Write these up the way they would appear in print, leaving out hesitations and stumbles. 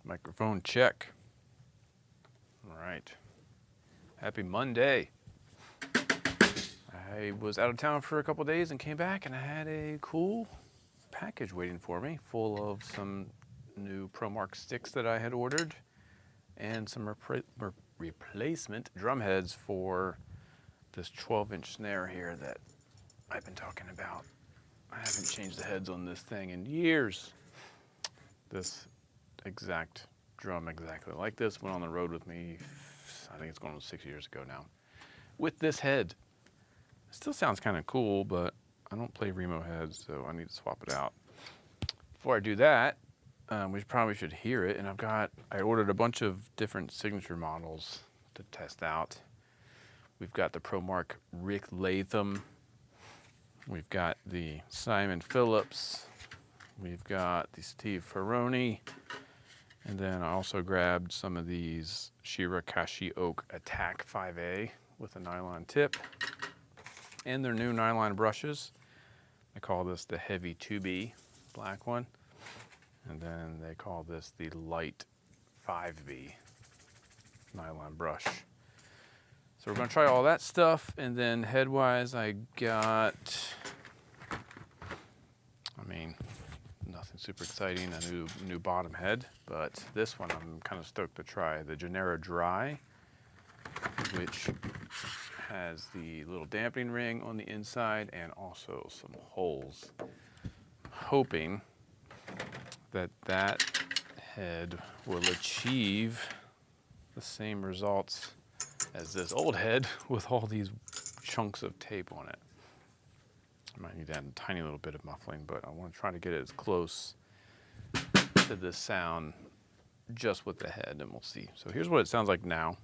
Microphone check. All right. Happy Monday. I was out of town for a couple days and came back and I had a cool package waiting for me full of some new ProMark sticks that I had ordered and some replacement drum heads for this 12-inch snare here that I've been talking about. I haven't changed the heads on this thing in years. This exact drum, exactly like this, went on the road with me, I think it's going on 6 years ago now, with this head. It still sounds kind of cool, but I don't play Remo heads, so I need to swap it out. Before I do that, we probably should hear it, and I ordered a bunch of different signature models to test out. We've got the ProMark Rick Latham. We've got the Simon Phillips. We've got the Steve Ferroni. And then I also grabbed some of these Shirakashi Oak Attack 5A with a nylon tip. And their new nylon brushes. I call this the Heavy 2B, black one. And then they call this the Light 5B nylon brush. So we're gonna try all that stuff, and then head-wise I got, nothing super exciting, a new bottom head, but this one I'm kind of stoked to try, the Genera Dry, which has the little dampening ring on the inside and also some holes. Hoping that that head will achieve the same results as this old head with all these chunks of tape on it. I might need to add a tiny little bit of muffling, but I want to try to get it as close to this sound just with the head, and we'll see. So here's what it sounds like now.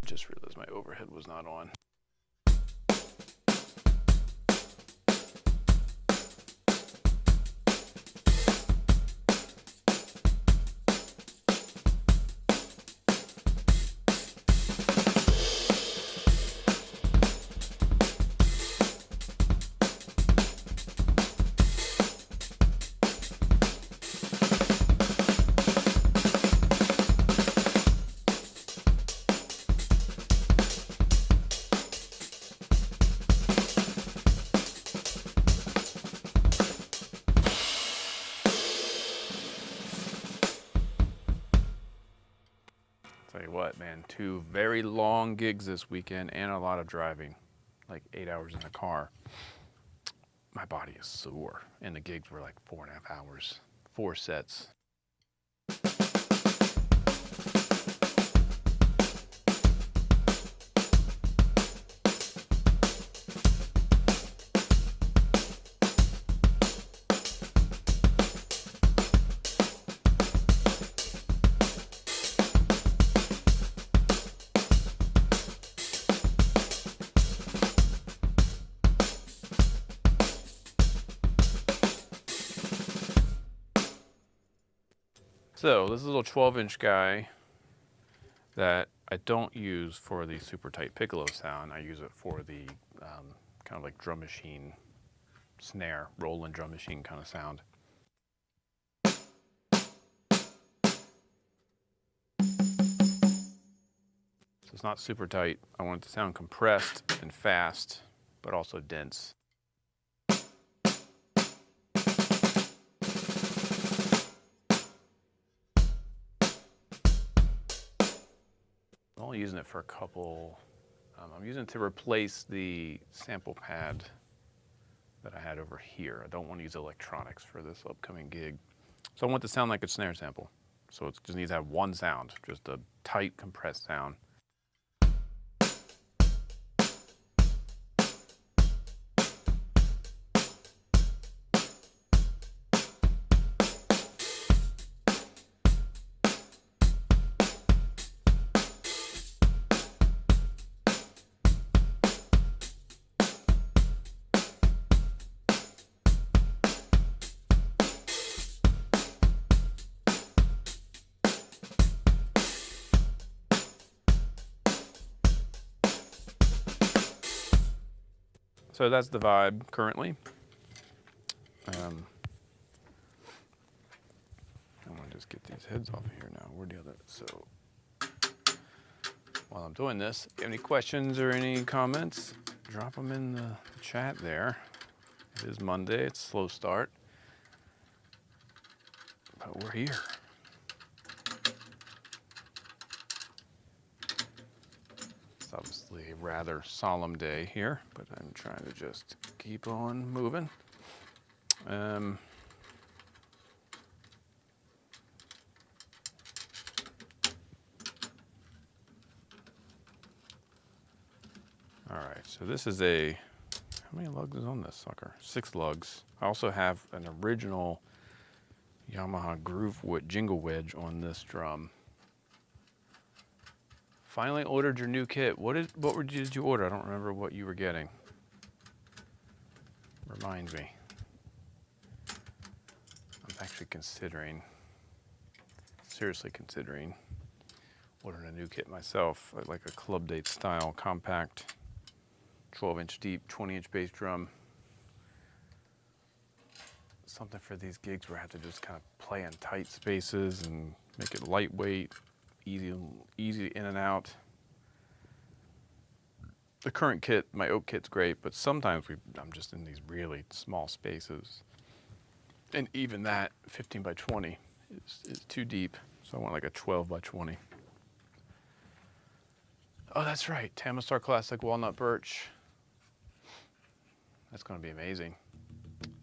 Just realized my overhead was not on. Tell you what, man, 2 very long gigs this weekend and a lot of driving, like 8 hours in the car. My body is sore, and the gigs were like 4.5 hours, 4 sets. So this is a little 12-inch guy that I don't use for the super tight piccolo sound. I use it for the kind of like drum machine snare, rolling drum machine kind of sound. So it's not super tight. I want it to sound compressed and fast, but also dense. I'm only using it for a couple. I'm using it to replace the sample pad that I had over here. I don't want to use electronics for this upcoming gig. So I want it to sound like a snare sample. So it just needs to have one sound, just a tight, compressed sound. So that's the vibe currently. I want to just get these heads off of here now. Where'd the other? So while I'm doing this, if you have any questions or any comments, drop them in the chat there. It is Monday. It's a slow start, but we're here. It's obviously a rather solemn day here, but I'm trying to just keep on moving. All right, so this is a, how many lugs is on this sucker? 6 lugs. I also have an original Yamaha groove wood jingle wedge on this drum. Finally ordered your new kit. What did you order? I don't remember what you were getting. Remind me. I'm actually seriously considering ordering a new kit myself, like a club date style compact 12-inch deep, 20-inch bass drum. Something for these gigs where I have to just kind of play in tight spaces and make it lightweight, easy in and out. The current kit, my oak kit's great, but sometimes I'm just in these really small spaces. And even that 15 by 20 is too deep. So I want like a 12 by 20. Oh, that's right. Tamistar Classic Walnut Birch. That's going to be amazing.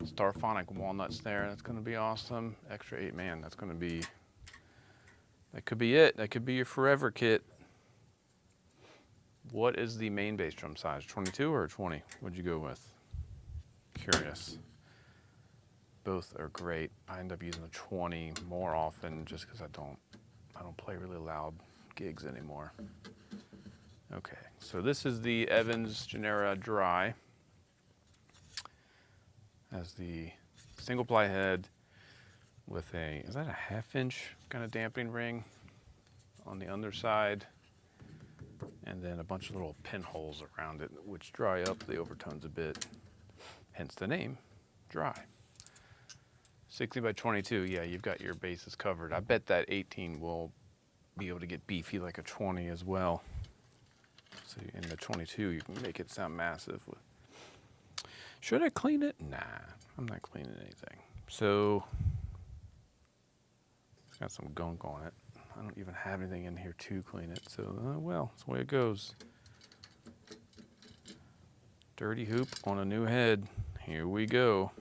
Starphonic Walnut Snare. That's going to be awesome. Extra 8 man. That could be it. That could be your forever kit. What is the main bass drum size? 22 or 20? What'd you go with? Curious. Both are great. I end up using the 20 more often just because I don't play really loud gigs anymore. Okay, so this is the Evans Genera Dry. Has the single ply head with is that a 1/2 inch kind of damping ring on the underside, and then a bunch of little pinholes around it which dry up the overtones a bit, hence the name, Dry. 60 by 22, yeah, you've got your bases covered. I bet that 18 will be able to get beefy like a 20 as well. So in the 22, you can make it sound massive. Should I clean it? Nah, I'm not cleaning anything. So it's got some gunk on it. I don't even have anything in here to clean it. So, well, that's the way it goes. Dirty hoop on a new head. Here we go.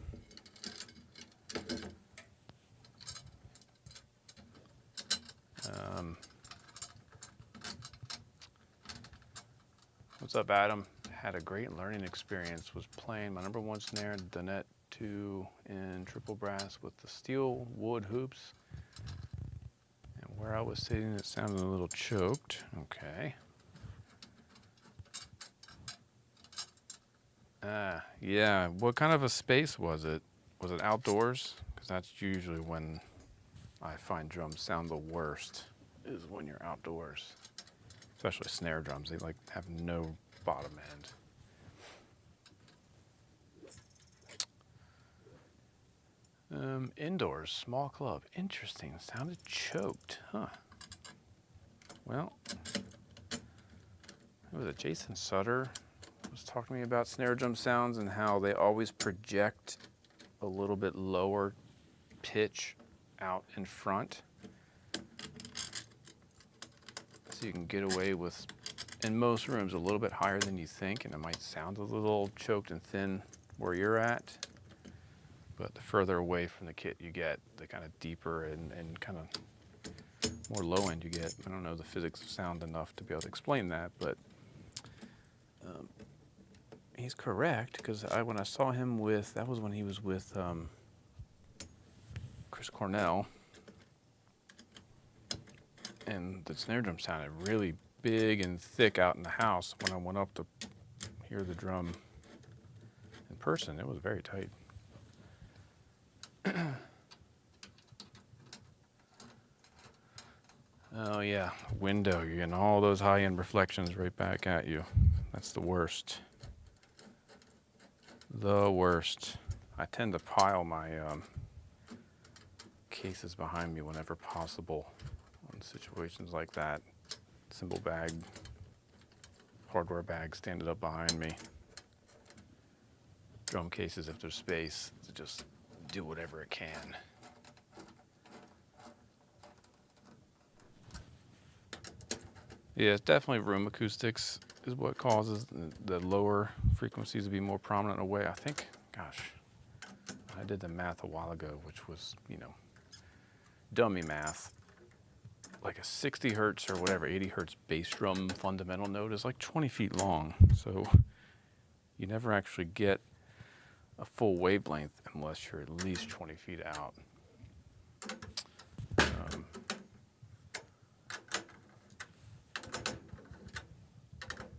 What's up, Adam? Had a great learning experience. Was playing my #1 snare, Donette 2 in triple brass with the steel wood hoops. And where I was sitting, it sounded a little choked. Okay. Yeah. What kind of a space was it? Was it outdoors? Because that's usually when I find drums sound the worst, is when you're outdoors. Especially snare drums, they have no bottom end. Indoors, small club, interesting. Sounded choked, huh? Well, it was Jason Sutter was talking to me about snare drum sounds and how they always project a little bit lower pitch out in front. So you can get away with, in most rooms, a little bit higher than you think, and it might sound a little choked and thin where you're at. But the further away from the kit you get, the kind of deeper and kind of more low end you get. I don't know the physics of sound enough to be able to explain that, but he's correct, because when I saw him that was when he was with Chris Cornell, and the snare drum sounded really big and thick out in the house. When I went up to hear the drum in person, it was very tight. Oh yeah, window, you're getting all those high-end reflections right back at you. That's the worst. The worst. I tend to pile my cases behind me whenever possible in situations like that. Cymbal bag, hardware bag standing up behind me. Drum cases if there's space to just do whatever it can. Yeah, it's definitely room acoustics is what causes the lower frequencies to be more prominent in a way. I think, gosh, I did the math a while ago, which was, you know, dummy math. Like a 60 hertz or whatever, 80 hertz bass drum fundamental note is like 20 feet long. So you never actually get a full wavelength unless you're at least 20 feet out.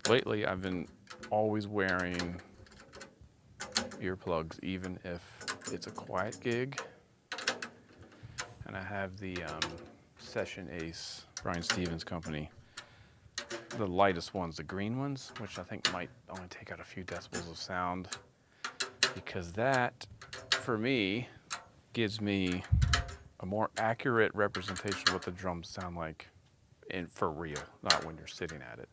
Lately, I've been always wearing earplugs, even if it's a quiet gig. And I have the Session Ace, Brian Stevens' company, the lightest ones, the green ones, which I think might only take out a few decibels of sound, because that, for me, gives me a more accurate representation of what the drums sound like for real, not when you're sitting at it.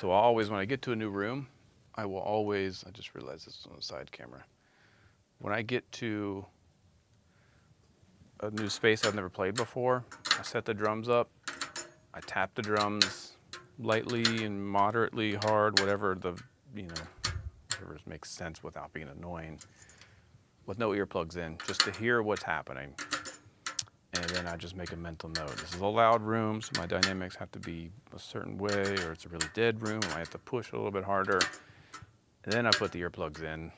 So always, when I get to a new room, I will always, I just realized this is on the side camera. When I get to a new space I've never played before, I set the drums up, I tap the drums lightly and moderately hard, whatever the, you know, whatever makes sense without being annoying, with no earplugs in, just to hear what's happening. And then I just make a mental note. This is a loud room, so my dynamics have to be a certain way, or it's a really dead room, I have to push a little bit harder. And then I put the earplugs in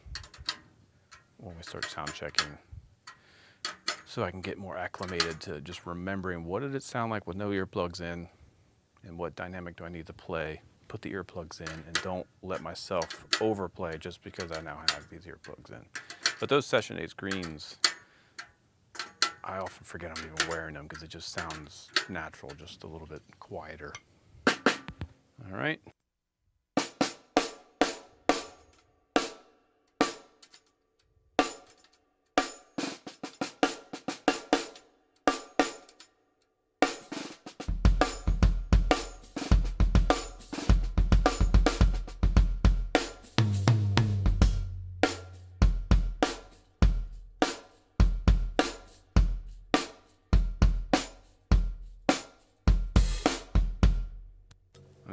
when we start sound checking, so I can get more acclimated to just remembering what did it sound like with no earplugs in, and what dynamic do I need to play. Put the earplugs in, and don't let myself overplay just because I now have these earplugs in. But those Session Ace greens, I often forget I'm even wearing them because it just sounds natural, just a little bit quieter. All right.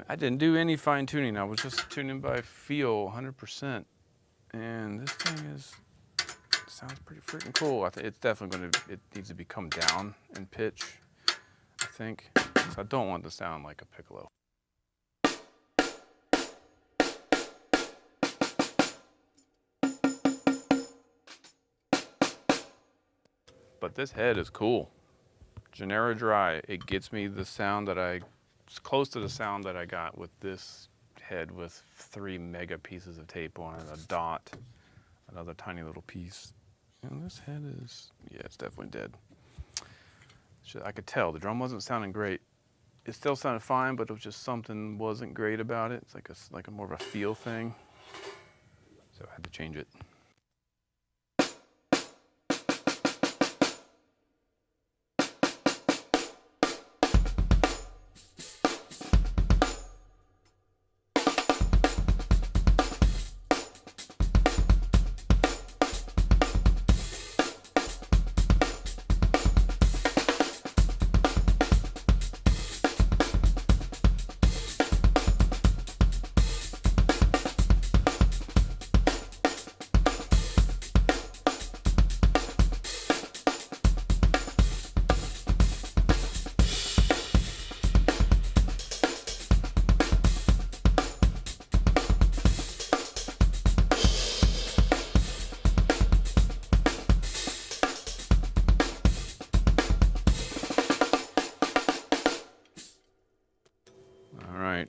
I didn't do any fine tuning. I was just tuning by feel 100%. And this thing sounds pretty freaking cool. I think it's definitely it needs to be come down in pitch, I think. So I don't want it to sound like a piccolo. But this head is cool. Genera dry. It gets me the sound that it's close to the sound that I got with this head with 3 mega pieces of tape on it, a dot, another tiny little piece. And this head is, yeah, it's definitely dead. I could tell the drum wasn't sounding great. It still sounded fine, but it was just something wasn't great about it. It's like a more of a feel thing. So I had to change it.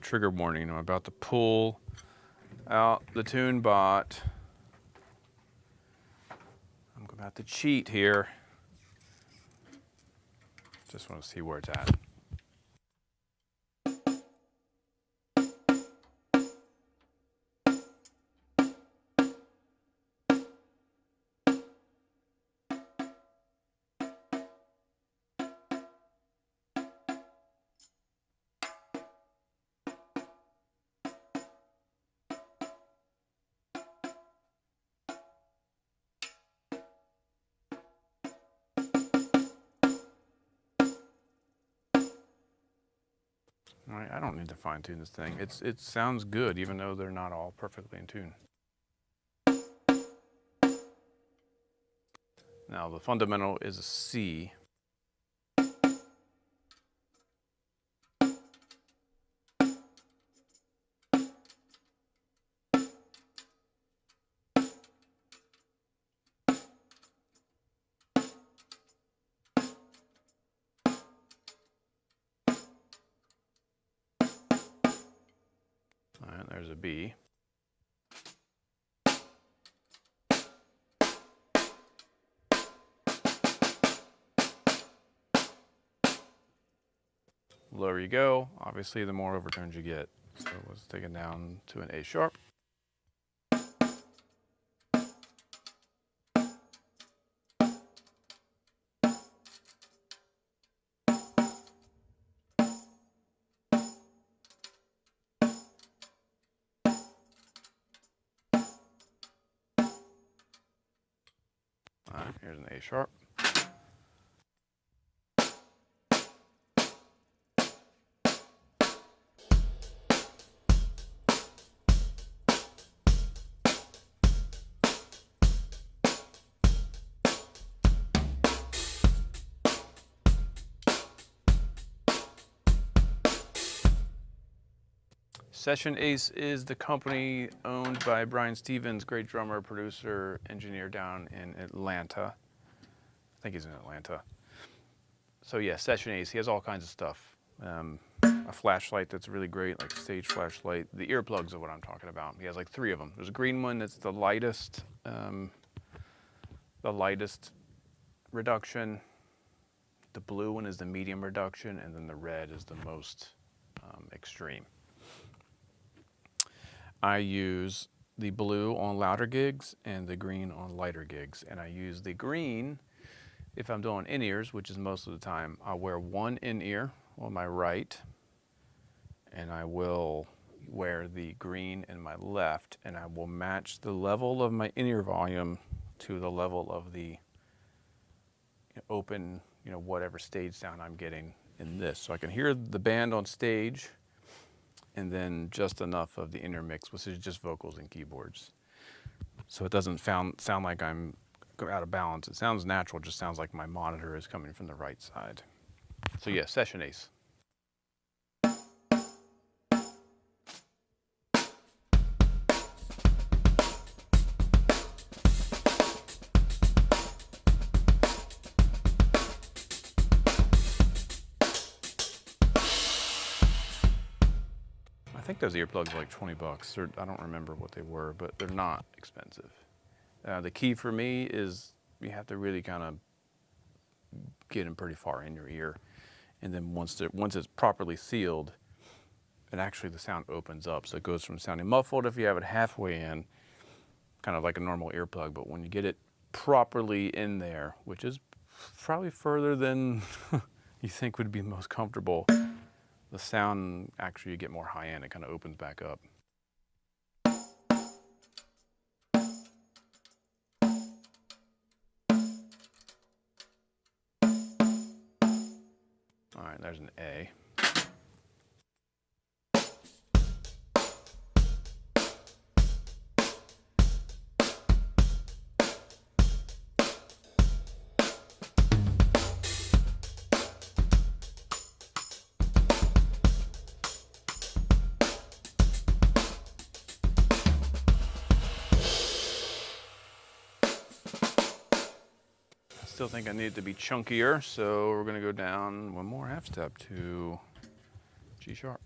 Trigger warning, I'm about to pull out the tune bot. I'm about to cheat here. Just want to see where it's at. All right, I don't need to fine tune this thing. It sounds good, even though they're not all perfectly in tune. Now the fundamental is a C. All right, there's a B. The lower you go, obviously, the more overtones you get. So let's take it down to an A sharp. All right, here's an A sharp. Session Ace is the company owned by Brian Stevens, great drummer, producer, engineer down in Atlanta. I think he's in Atlanta. So yeah, Session Ace, he has all kinds of stuff. A flashlight that's really great, like a stage flashlight. The earplugs are what I'm talking about. He has like 3 of them. There's a green one that's the lightest reduction. The blue one is the medium reduction, and then the red is the most extreme. I use the blue on louder gigs and the green on lighter gigs. And I use the green if I'm doing in-ears, which is most of the time. I'll wear one in-ear on my right, and I will wear the green in my left, and I will match the level of my in-ear volume to the level of the open, whatever stage sound I'm getting in this. So I can hear the band on stage, and then just enough of the intermix, which is just vocals and keyboards. So it doesn't sound like I'm out of balance. It sounds natural, it just sounds like my monitor is coming from the right side. So yeah, Session Ace. I think those earplugs are like 20 bucks. I don't remember what they were, but they're not expensive. The key for me is you have to really kind of get them pretty far in your ear. And then once it's properly sealed, and actually the sound opens up. So it goes from sounding muffled if you have it halfway in, kind of like a normal earplug, but when you get it properly in there, which is probably further than you think would be most comfortable, the sound, actually you get more high end, it kind of opens back up. All right, there's an A. Still think I need it to be chunkier, so we're going to go down one more half step to G sharp.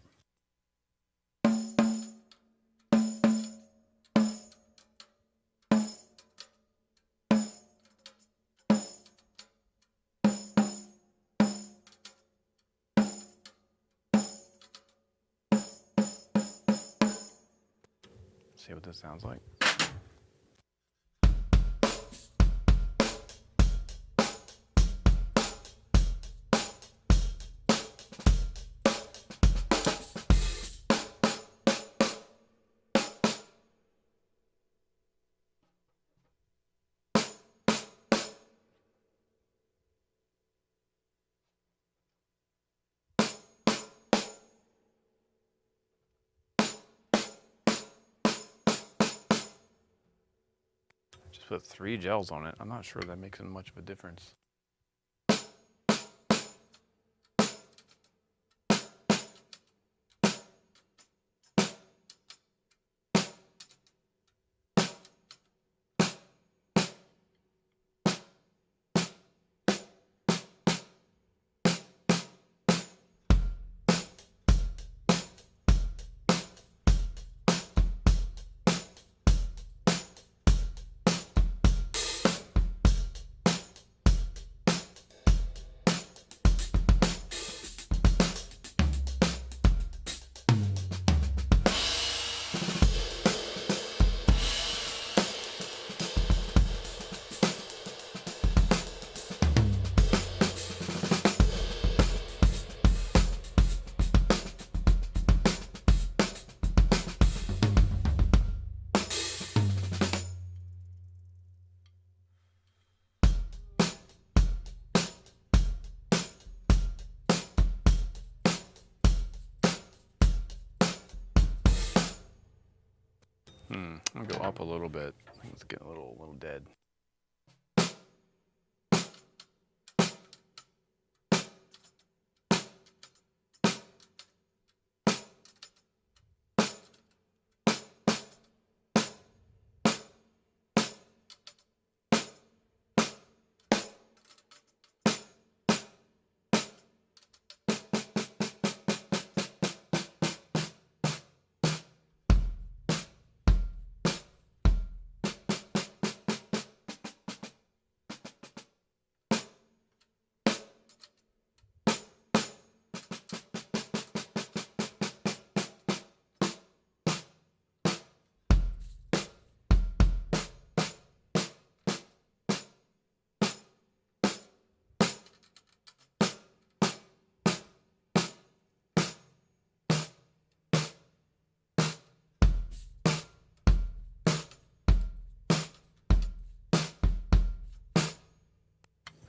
See what this sounds like. put 3 gels on it. I'm not sure that makes much of a difference. I'm gonna go up a little bit. I think it's getting a little dead.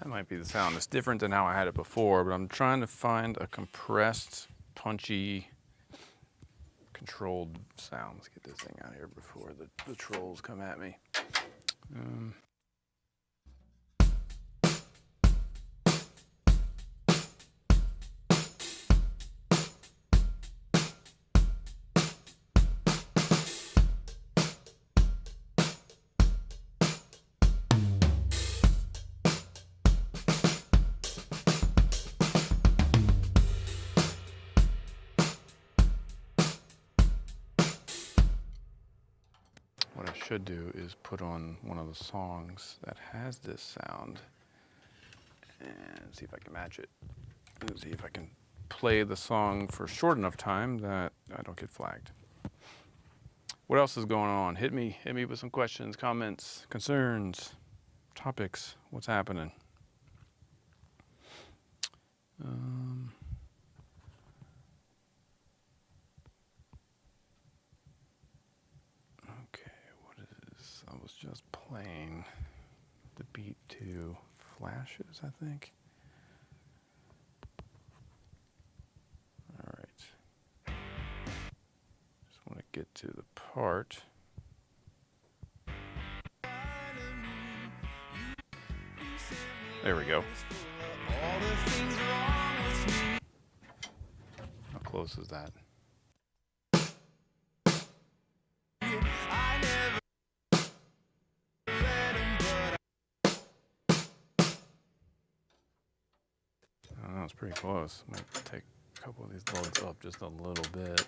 That might be the sound. It's different than how I had it before, but I'm trying to find a compressed, punchy, controlled sound. Let's get this thing out here before the trolls come at me. What I should do is put on one of the songs that has this sound and see if I can match it. And see if I can play the song for short enough time that I don't get flagged. What else is going on? Hit me with some questions, comments, concerns, topics. What's happening? I was just playing the beat to flashes, I think. All right. Just want to get to the part. There we go. How close is that? It's pretty close. Might take a couple of these loads up just a little bit.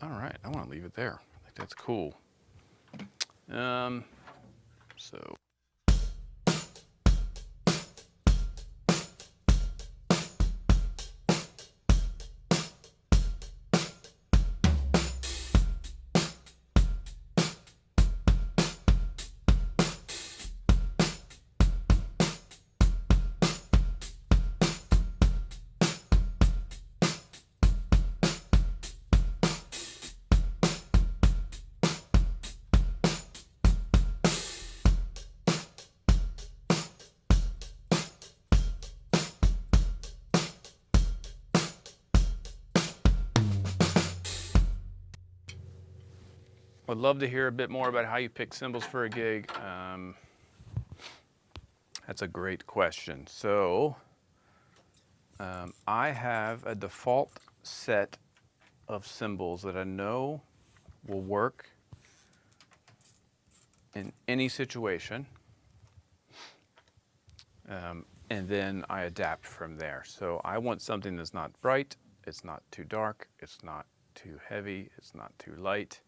All right, I want to leave it there. I think that's cool. So. I'd love to hear a bit more about how you pick cymbals for a gig. That's a great question. So I have a default set of cymbals that I know will work in any situation. And then I adapt from there. So I want something that's not bright, it's not too dark, it's not too heavy, it's not too light.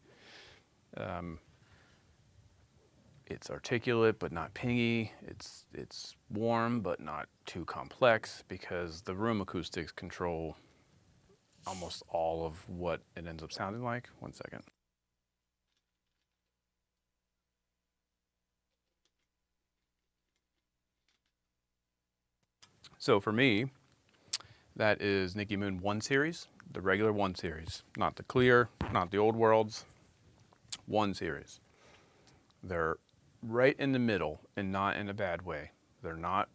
It's articulate but not pingy. It's warm but not too complex, because the room acoustics control almost all of what it ends up sounding like. One second. So for me, that is Nicky Moon 1 series, the regular 1 series, not the clear, not the old worlds, 1 series. They're right in the middle and not in a bad way. They're not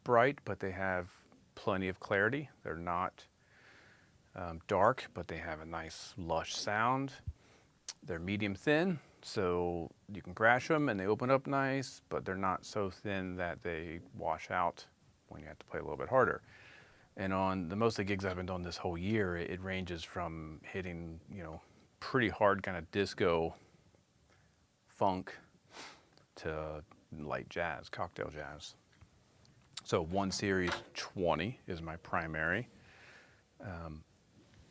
bright, but they have plenty of clarity. They're not dark, but they have a nice lush sound. They're medium thin, so you can crash them and they open up nice, but they're not so thin that they wash out when you have to play a little bit harder. And on the most of the gigs I've been doing this whole year, it ranges from hitting, you know, pretty hard kind of disco, funk, to light jazz, cocktail jazz. So 1 series 20 is my primary,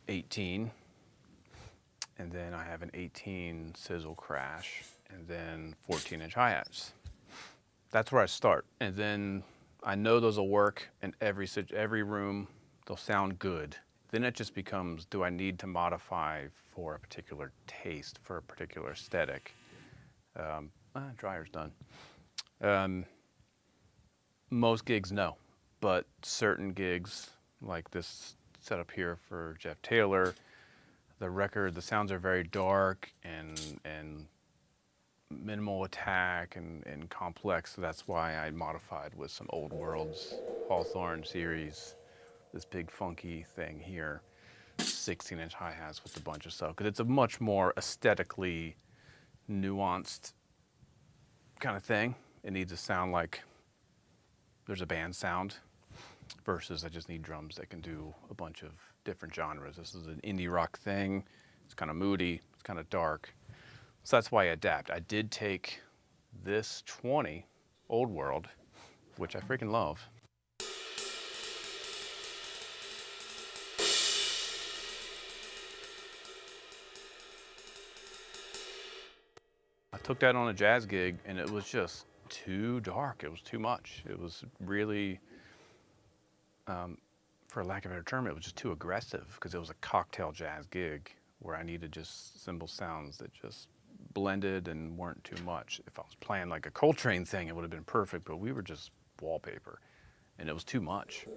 18, and then I have an 18 sizzle crash, and then 14-inch hi-hats. That's where I start, and then I know those will work in every room. They'll sound good. Then it just becomes, do I need to modify for a particular taste, for a particular aesthetic? Dryer's done. Most gigs, no, but certain gigs, like this setup here for Jeff Taylor, the sounds are very dark and minimal attack and complex, so that's why I modified with some Old Worlds Hawthorne series, this big funky thing here, 16-inch hi-hats with a bunch of stuff, because it's a much more aesthetically nuanced kind of thing. It needs to sound like there's a band sound, versus I just need drums that can do a bunch of different genres. This is an indie rock thing. It's kind of moody, it's kind of dark. So that's why I adapt. I did take this 20 Old World, which I freaking love. I took that on a jazz gig and it was just too dark. It was too much. It was really, for lack of a better term, it was just too aggressive, because it was a cocktail jazz gig where I needed just cymbal sounds that just blended and weren't too much. If I was playing like a Coltrane thing, it would have been perfect, but we were just wallpaper and it was too much.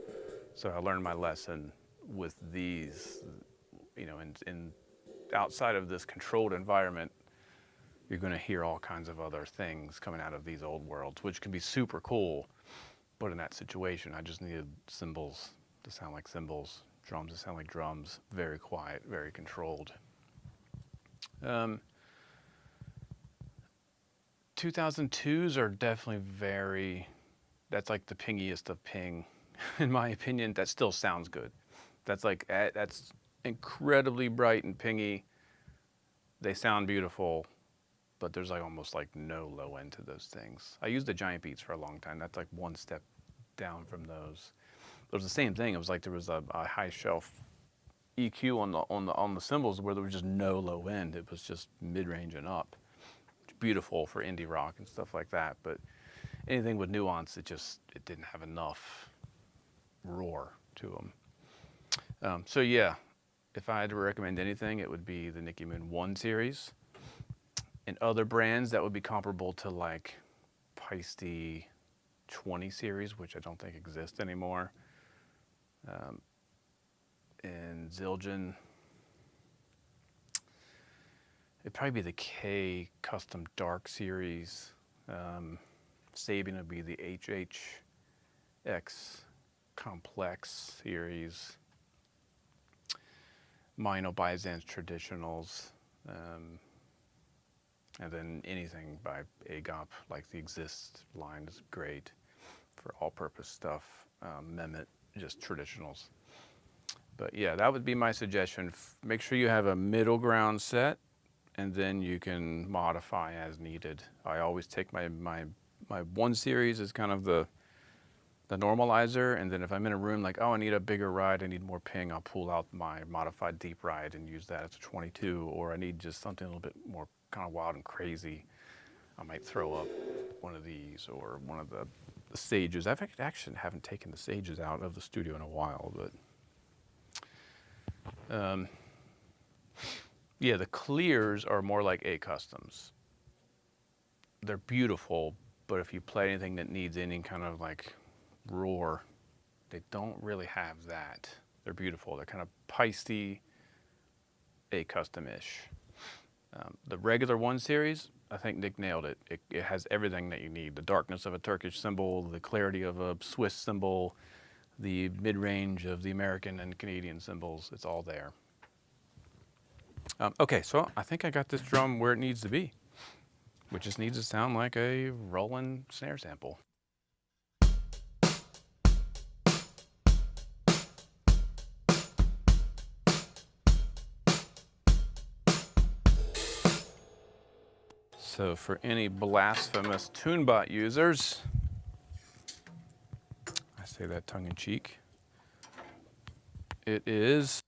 So I learned my lesson with these, you know, in outside of this controlled environment, you're going to hear all kinds of other things coming out of these Old Worlds, which can be super cool. But in that situation, I just needed cymbals to sound like cymbals, drums to sound like drums, very quiet, very controlled. 2002s are definitely that's like the pingiest of ping, in my opinion. That still sounds good. That's incredibly bright and pingy. They sound beautiful, but there's like almost like no low end to those things. I used the Giant Beats for a long time. That's like one step down from those. It was the same thing. It was like there was a high shelf EQ on the cymbals where there was just no low end. It was just mid range and up. Beautiful for indie rock and stuff like that, but anything with nuance, it didn't have enough roar to them. So yeah, if I had to recommend anything, it would be the Nicky Moon 1 series. And other brands that would be comparable to like Peisty 20 series, which I don't think exists anymore. And Zildjian, it'd probably be the K Custom Dark series. Sabian would be the HHX Complex series. Mino Byzance Traditionals. And then anything by Agop, like the Exist line, is great for all-purpose stuff. Mehmet, just traditionals. But yeah, that would be my suggestion. Make sure you have a middle ground set, and then you can modify as needed. I always take my 1 series as kind of the normalizer, and then if I'm in a room like, oh, I need a bigger ride, I need more ping, I'll pull out my modified deep ride and use that as a 22, or I need just something a little bit more kind of wild and crazy. I might throw up one of these or one of the Sages. I've actually haven't taken the Sages out of the studio in a while, but yeah, the clears are more like A-Customs. They're beautiful, but if you play anything that needs any kind of like roar, they don't really have that. They're beautiful. They're kind of peisty, A-Custom-ish. The regular 1 series, I think Nick nailed it. It has everything that you need. The darkness of a Turkish cymbal, the clarity of a Swiss cymbal, the mid-range of the American and Canadian cymbals. It's all there. Okay, so I think I got this drum where it needs to be, which just needs to sound like a Roland snare sample. So for any blasphemous TuneBot users, I say that tongue in cheek, it is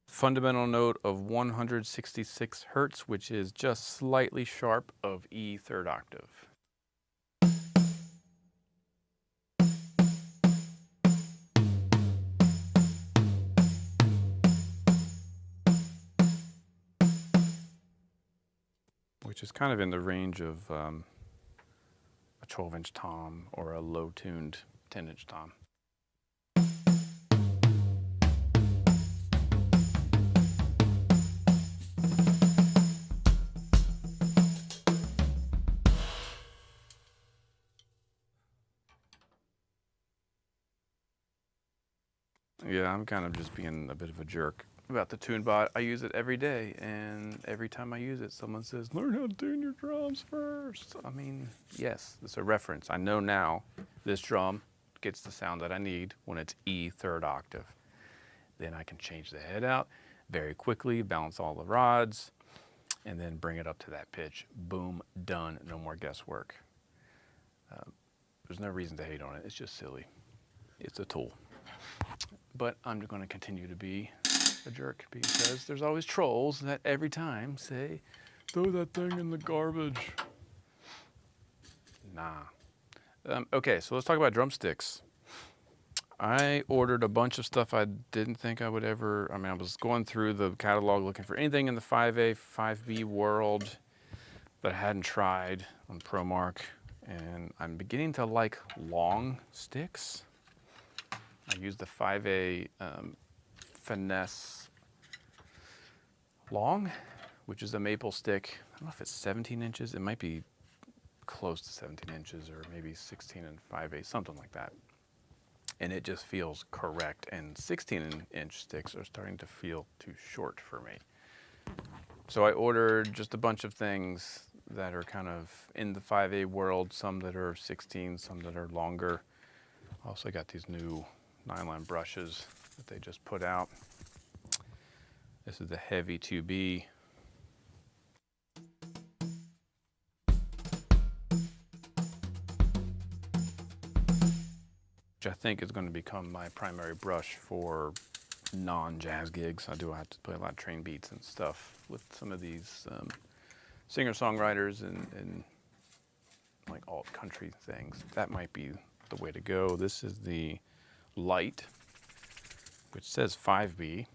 fundamental note of 166 Hertz, which is just slightly sharp of E 3rd octave. Which is kind of in the range of a 12-inch tom or a low-tuned 10-inch tom. Yeah, I'm kind of just being a bit of a jerk about the TuneBot. I use it every day, and every time I use it, someone says, learn how to tune your drums first. I mean, yes, it's a reference. I know now this drum gets the sound that I need when it's E 3rd octave. Then I can change the head out very quickly, balance all the rods, and then bring it up to that pitch. Boom, done, no more guesswork. There's no reason to hate on it. It's just silly. It's a tool. But I'm going to continue to be a jerk because there's always trolls that every time say, throw that thing in the garbage. Nah. Okay, so let's talk about drumsticks. I ordered a bunch of stuff I didn't think I would ever, I was going through the catalog looking for anything in the 5A, 5B world that I hadn't tried on ProMark, and I'm beginning to like long sticks. I used the 5A Finesse Long, which is a maple stick. I don't know if it's 17 inches. It might be close to 17 inches or maybe 16 and 5/8, something like that. And it just feels correct. And 16-inch sticks are starting to feel too short for me. So I ordered just a bunch of things that are kind of in the 5A world, some that are 16, some that are longer. Also got these new nylon brushes that they just put out. This is the Heavy 2B. Which I think is going to become my primary brush for non-jazz gigs. I do have to play a lot of train beats and stuff with some of these singer-songwriters and like alt country things. That might be the way to go. This is the Light, which says 5B.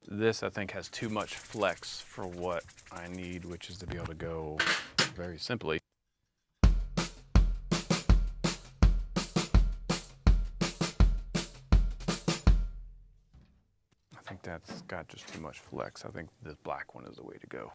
This, I think, has too much flex for what I need, which is to be able to go very simply. that's got just too much flex. I think this black one is the way to go.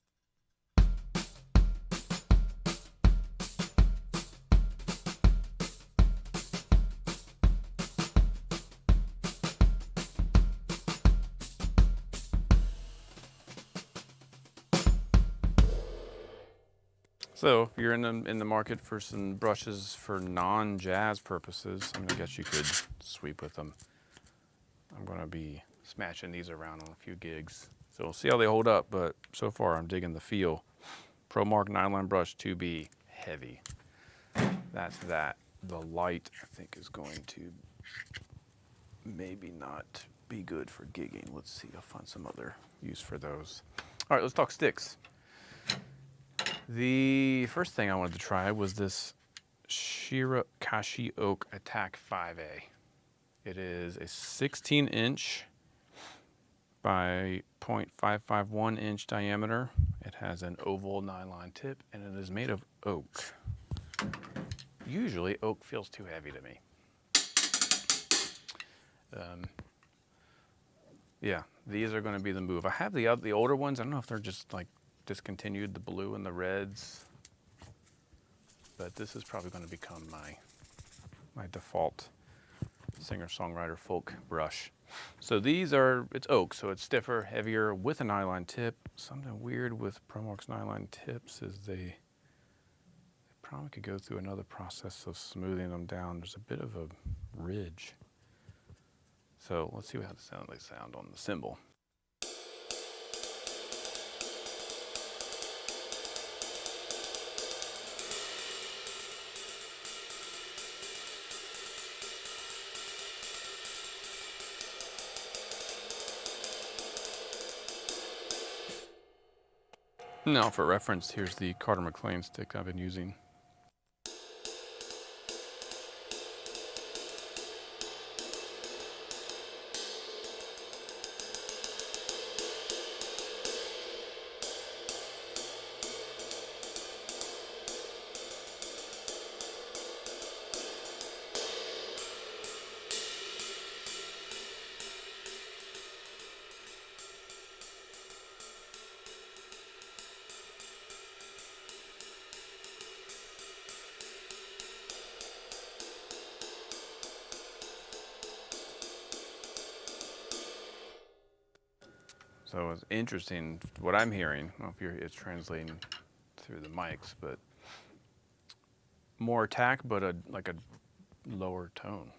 So if you're in the market for some brushes for non-jazz purposes, I mean, I guess you could sweep with them. I'm going to be smashing these around on a few gigs. So we'll see how they hold up, but so far I'm digging the feel. ProMark 9-line brush 2B, heavy. That's that. The light, I think, is going to maybe not be good for gigging. Let's see, I'll find some other use for those. All right, let's talk sticks. The first thing I wanted to try was this Shirakashi Oak Attack 5A. It is a 16-inch by 0.551 inch diameter. It has an oval 9-line tip, and it is made of oak. Usually, oak feels too heavy to me. Yeah, these are going to be the move. I have the older ones. I don't know if they're just like discontinued, the blue and the reds, but this is probably going to become my default singer-songwriter folk brush. So these are, it's oak, so it's stiffer, heavier, with a 9-line tip. Something weird with ProMark's 9-line tips is they probably could go through another process of smoothing them down. There's a bit of a ridge. So let's see how they sound on the cymbal. Now for reference, here's the Carter McLean stick I've been using. So it's interesting what I'm hearing. I don't know if it's translating through the mics, but more attack, but like a lower tone.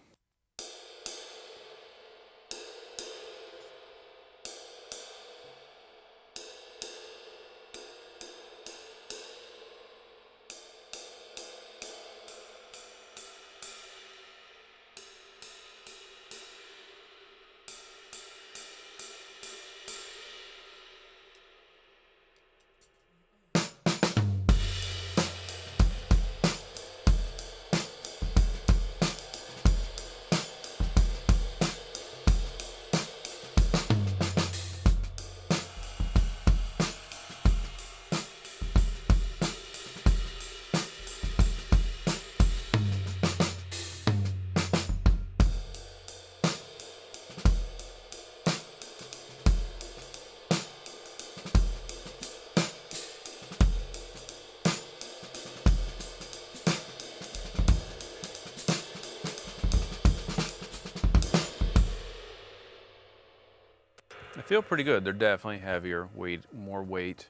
They feel pretty good. They're definitely heavier, more weight,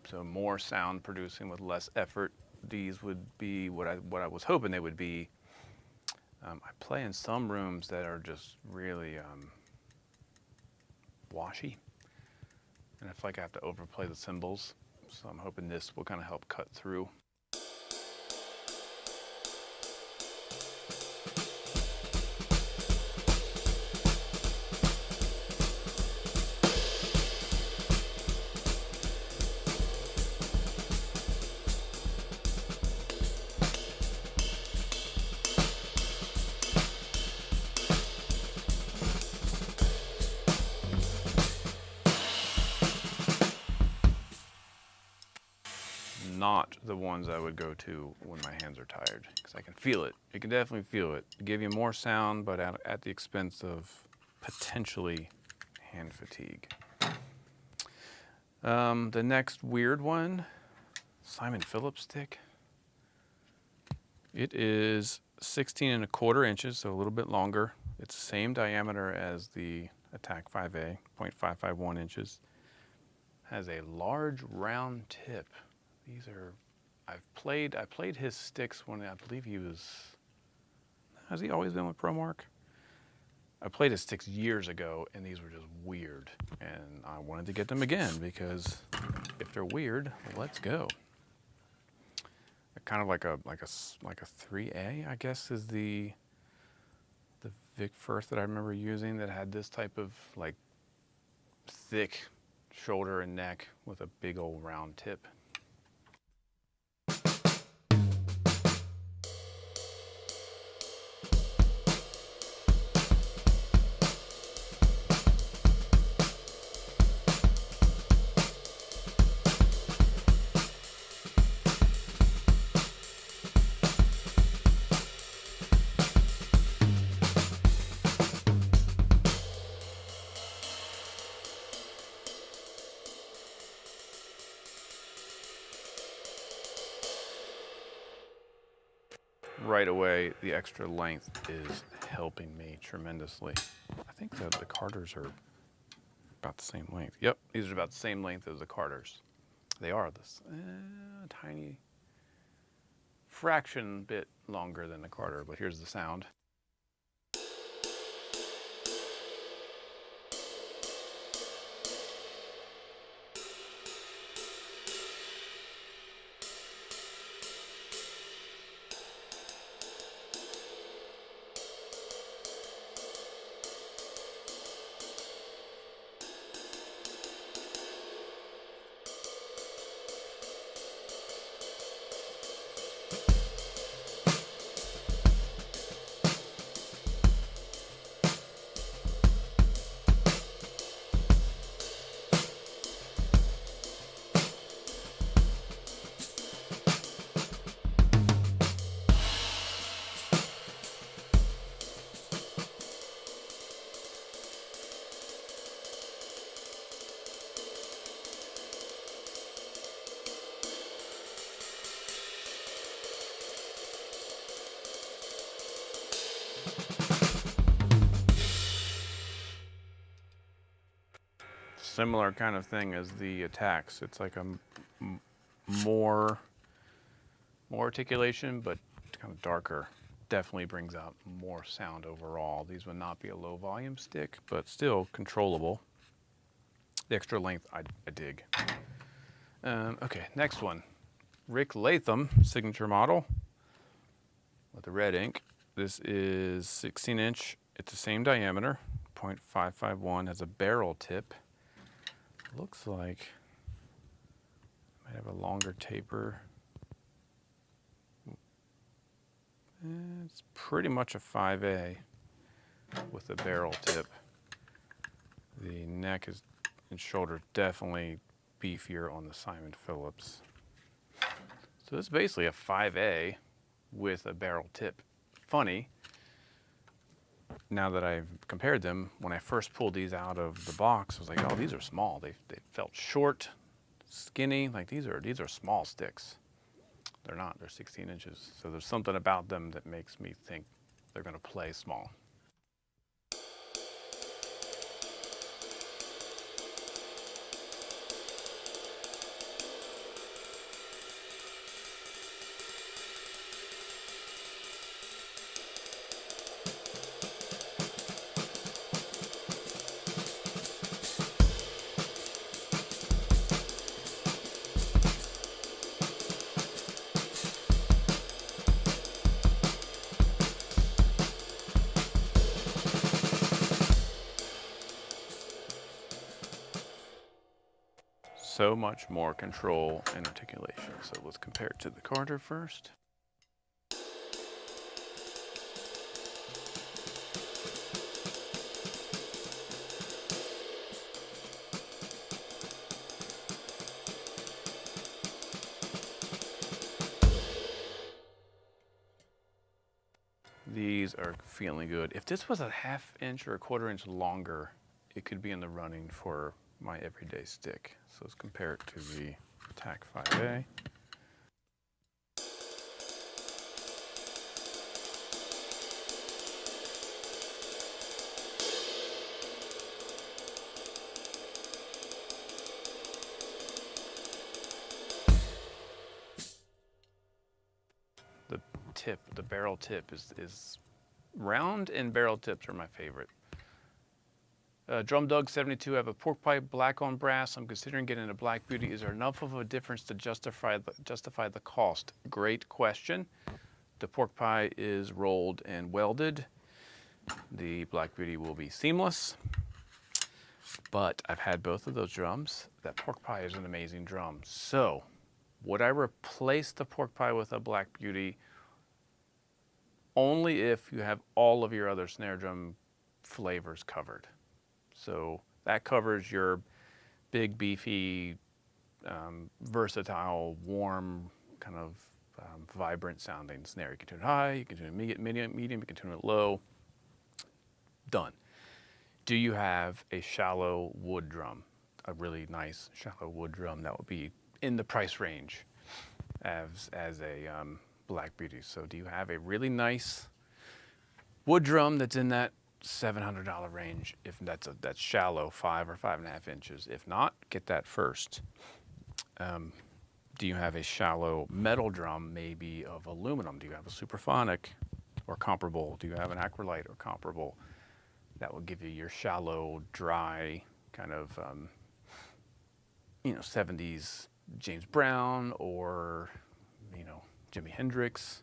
so more sound producing with less effort. These would be what I was hoping they would be. I play in some rooms that are just really washy, and I feel like I have to overplay the cymbals, so I'm hoping this will kind of help cut through. Not the ones I would go to when my hands are tired, because I can feel it. You can definitely feel it. Give you more sound, but at the expense of potentially hand fatigue. The next weird one, Simon Phillips stick. It is 16¼ inches, so a little bit longer. It's the same diameter as the Attack 5A, 0.551 inches. Has a large round tip. These are, I played his sticks when I believe has he always been with ProMark? I played his sticks years ago, and these were just weird. And I wanted to get them again because if they're weird, let's go. They're kind of like a 3A, I guess, is the Vic Firth that I remember using that had this type of like thick shoulder and neck with a big old round tip. Right away, the extra length is helping me tremendously. I think the Carters are about the same length. Yep, these are about the same length as the Carters. They are this tiny fraction bit longer than the Carter, but here's the sound. Similar kind of thing as the Attacks. It's like a more articulation, but kind of darker. Definitely brings out more sound overall. These would not be a low volume stick, but still controllable. The extra length, I dig. Okay, next one. Rick Latham signature model with the red ink. This is 16-inch. It's the same diameter, 0.551. Has a barrel tip. Looks like it might have a longer taper. It's pretty much a 5A with a barrel tip. The neck and shoulder definitely beefier on the Simon Phillips. So this is basically a 5A with a barrel tip. Funny, now that I've compared them, when I first pulled these out of the box, I was like, oh, these are small. They felt short, skinny, like these are small sticks. They're not, they're 16 inches. So there's something about them that makes me think they're gonna play small. So much more control and articulation. So let's compare it to the Carter first. These are feeling good. If this was a 1/2 inch or a 1/4 inch longer, it could be in the running for my everyday stick. So let's compare it to the TAC 5A. The barrel tip is round, and barrel tips are my favorite. Drum Dug 72, I have a pork pie black on brass. I'm considering getting a Black Beauty. Is there enough of a difference to justify the cost? Great question. The pork pie is rolled and welded. The Black Beauty will be seamless. But I've had both of those drums. That pork pie is an amazing drum. So, would I replace the pork pie with a Black Beauty? Only if you have all of your other snare drum flavors covered. So that covers your big, beefy, versatile, warm, kind of vibrant sounding snare. You can tune it high, you can tune it medium, you can tune it low. Done. Do you have a shallow wood drum? A really nice shallow wood drum that would be in the price range as a Black Beauty. So do you have a really nice wood drum that's in that $700 range? If that's shallow, 5 or 5.5 inches. If not, get that first. Do you have a shallow metal drum, maybe of aluminum? Do you have a Superphonic or comparable? Do you have an Acrolite or comparable? That will give you your shallow, dry, kind of 70s James Brown, or Jimi Hendrix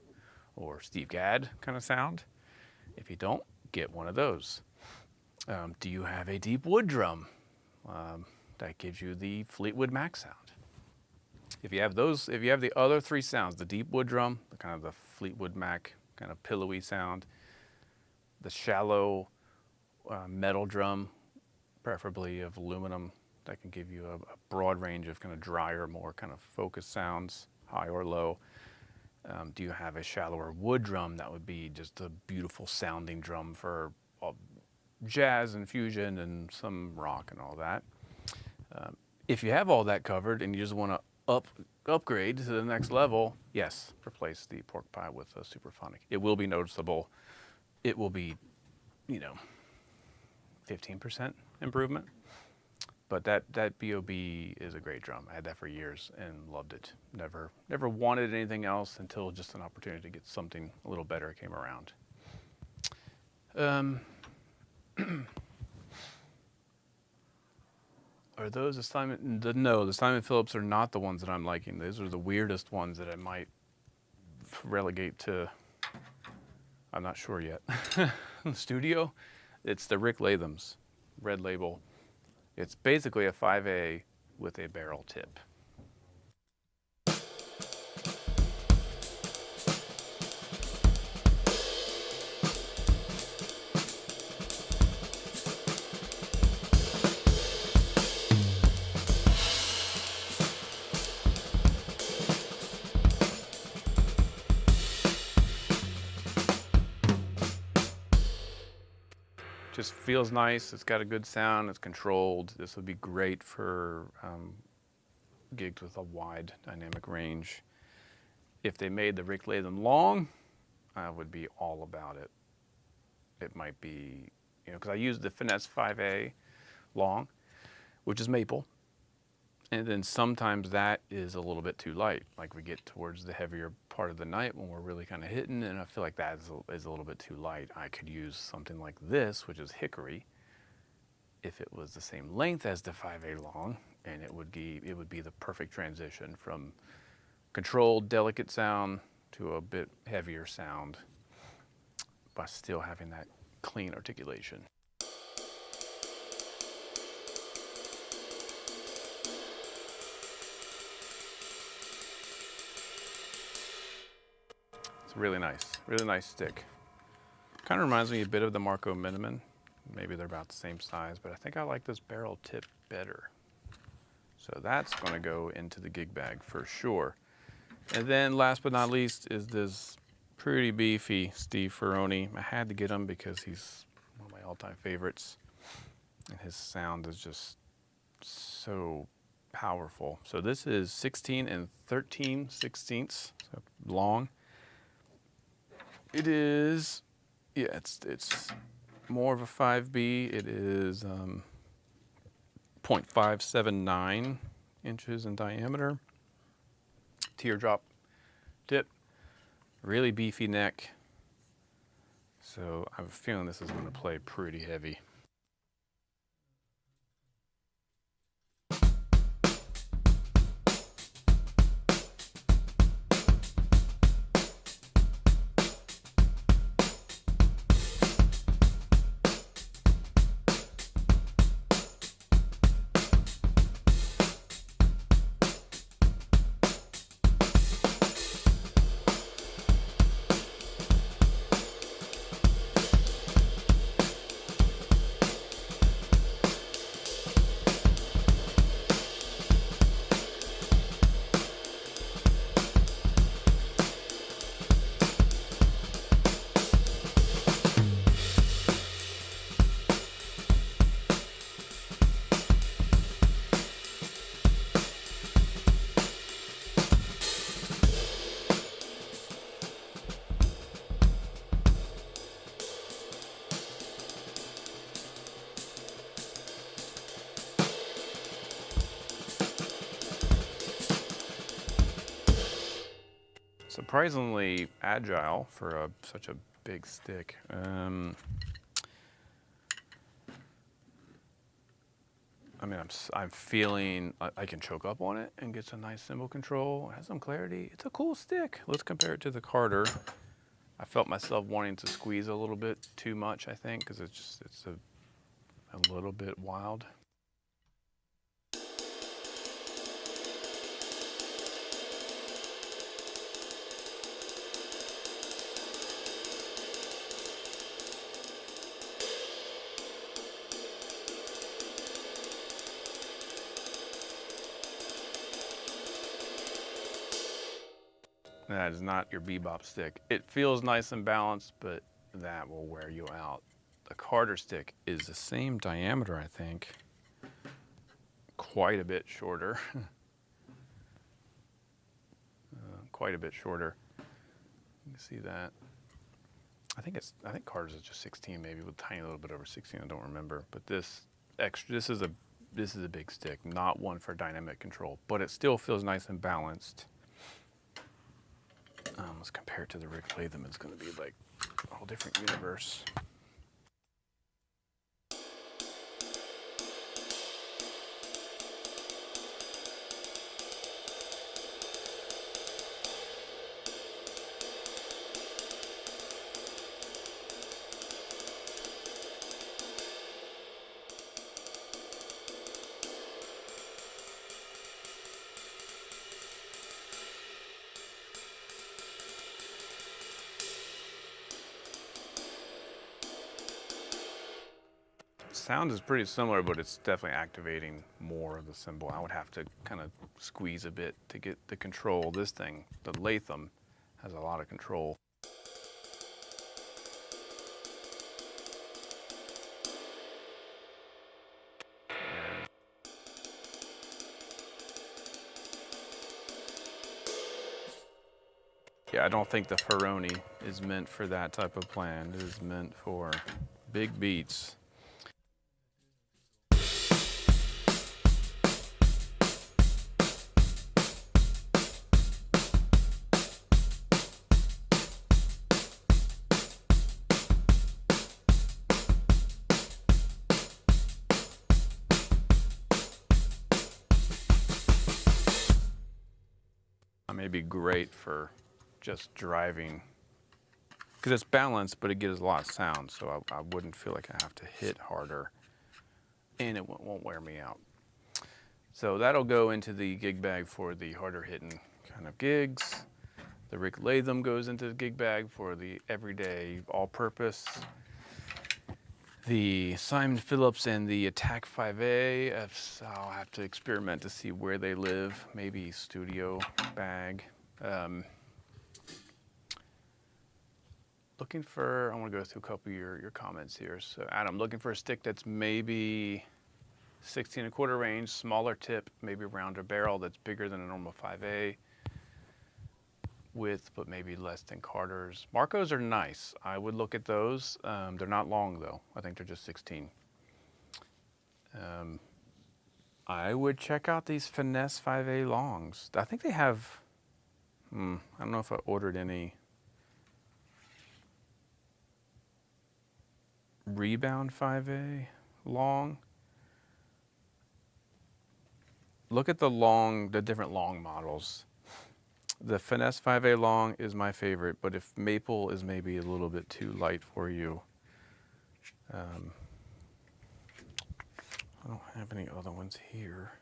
or Steve Gadd kind of sound. If you don't, get one of those. Do you have a deep wood drum that gives you the Fleetwood Mac sound? If you have those, if you have the other three sounds, the deep wood drum, the kind of the Fleetwood Mac kind of pillowy sound, the shallow metal drum, preferably of aluminum, that can give you a broad range of kind of drier, more kind of focused sounds, high or low. Do you have a shallower wood drum that would be just a beautiful sounding drum for jazz and fusion and some rock and all that? If you have all that covered and you just want to upgrade to the next level, yes, replace the pork pie with a Superphonic. It will be noticeable. It will be, 15% improvement. But that BOB is a great drum. I had that for years and loved it. Never wanted anything else until just an opportunity to get something a little better came around. Are those the Simon? No, the Simon Phillips are not the ones that I'm liking. Those are the weirdest ones that I might relegate to. I'm not sure yet. The studio, it's the Rick Latham's Red Label. It's basically a 5A with a barrel tip. Just feels nice. It's got a good sound. It's controlled. This would be great for gigs with a wide dynamic range. If they made the Rick Latham long, I would be all about it. It might be, because I use the Finesse 5A long, which is maple. And then sometimes that is a little bit too light. Like we get towards the heavier part of the night when we're really kind of hitting, and I feel like that is a little bit too light. I could use something like this, which is hickory, if it was the same length as the 5A long, and it would be the perfect transition from controlled, delicate sound to a bit heavier sound, but still having that clean articulation. It's really nice stick. Kind of reminds me a bit of the Marco Miniman. Maybe they're about the same size, but I think I like this barrel tip better. So that's going to go into the gig bag for sure. And then last but not least is this pretty beefy Steve Ferroni. I had to get him because he's one of my all-time favorites. And his sound is just so powerful. So this is 16 and 13/16, so long. It is, yeah, it's more of a 5B. It is 0.579 inches in diameter. Teardrop tip, really beefy neck. So I have a feeling this is going to play pretty heavy. Surprisingly agile for such a big stick. I mean, I'm feeling I can choke up on it and get some nice cymbal control. It has some clarity. It's a cool stick. Let's compare it to the Carter. I felt myself wanting to squeeze a little bit too much, I think, because it's a little bit wild. That is not your bebop stick. It feels nice and balanced, but that will wear you out. The Carter stick is the same diameter, I think. Quite a bit shorter. Quite a bit shorter. You can see that. I think Carter's is just 16, maybe with a tiny little bit over 16. I don't remember. But this is a big stick, not one for dynamic control, but it still feels nice and balanced. Let's compare it to the Rick Latham. It's going to be like a whole different universe. Sound is pretty similar, but it's definitely activating more of the cymbal. I would have to kind of squeeze a bit to get the control. This thing, the Latham, has a lot of control. Yeah, I don't think the Ferroni is meant for that type of plan. It is meant for big beats. May be great for just driving because it's balanced, but it gives a lot of sound, so I wouldn't feel like I have to hit harder, and it won't wear me out. So that'll go into the gig bag for the harder hitting kind of gigs. The Rick Latham goes into the gig bag for the everyday all-purpose. The Simon Phillips and the Attack 5A, I'll have to experiment to see where they live. Maybe studio bag. Looking for, I want to go through a couple of your comments here. So Adam, looking for a stick that's maybe 16¼ range, smaller tip, maybe rounder barrel that's bigger than a normal 5A width, but maybe less than Carter's. Marcos are nice. I would look at those. They're not long though. I think they're just 16. I would check out these Finesse 5A longs. I think they have, I don't know if I ordered any Rebound 5A long. Look at the different long models. The Finesse 5A long is my favorite, but if maple is maybe a little bit too light for you, I don't have any other ones here.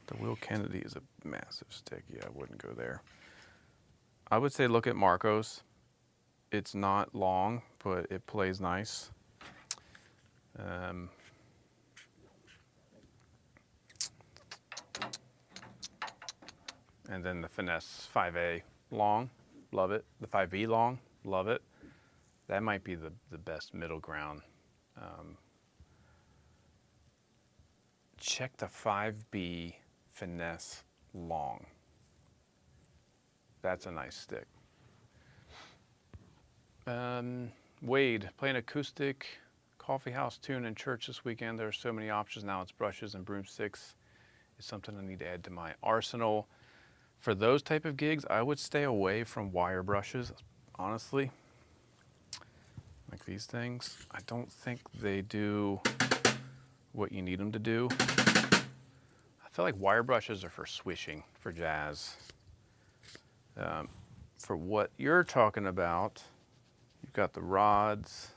The Will Kennedy is a massive stick. Yeah, I wouldn't go there. I would say look at Marcos. It's not long, but it plays nice. And then the Finesse 5A long, love it. The 5B long, love it. That might be the best middle ground. Check the 5B Finesse long. That's a nice stick. Wade, playing acoustic coffee house tune in church this weekend. There are so many options now. It's brushes and broomsticks. It's something I need to add to my arsenal. For those type of gigs, I would stay away from wire brushes, honestly. Like these things. I don't think they do what you need them to do. I feel like wire brushes are for swishing, for jazz. For what you're talking about, you've got the rods,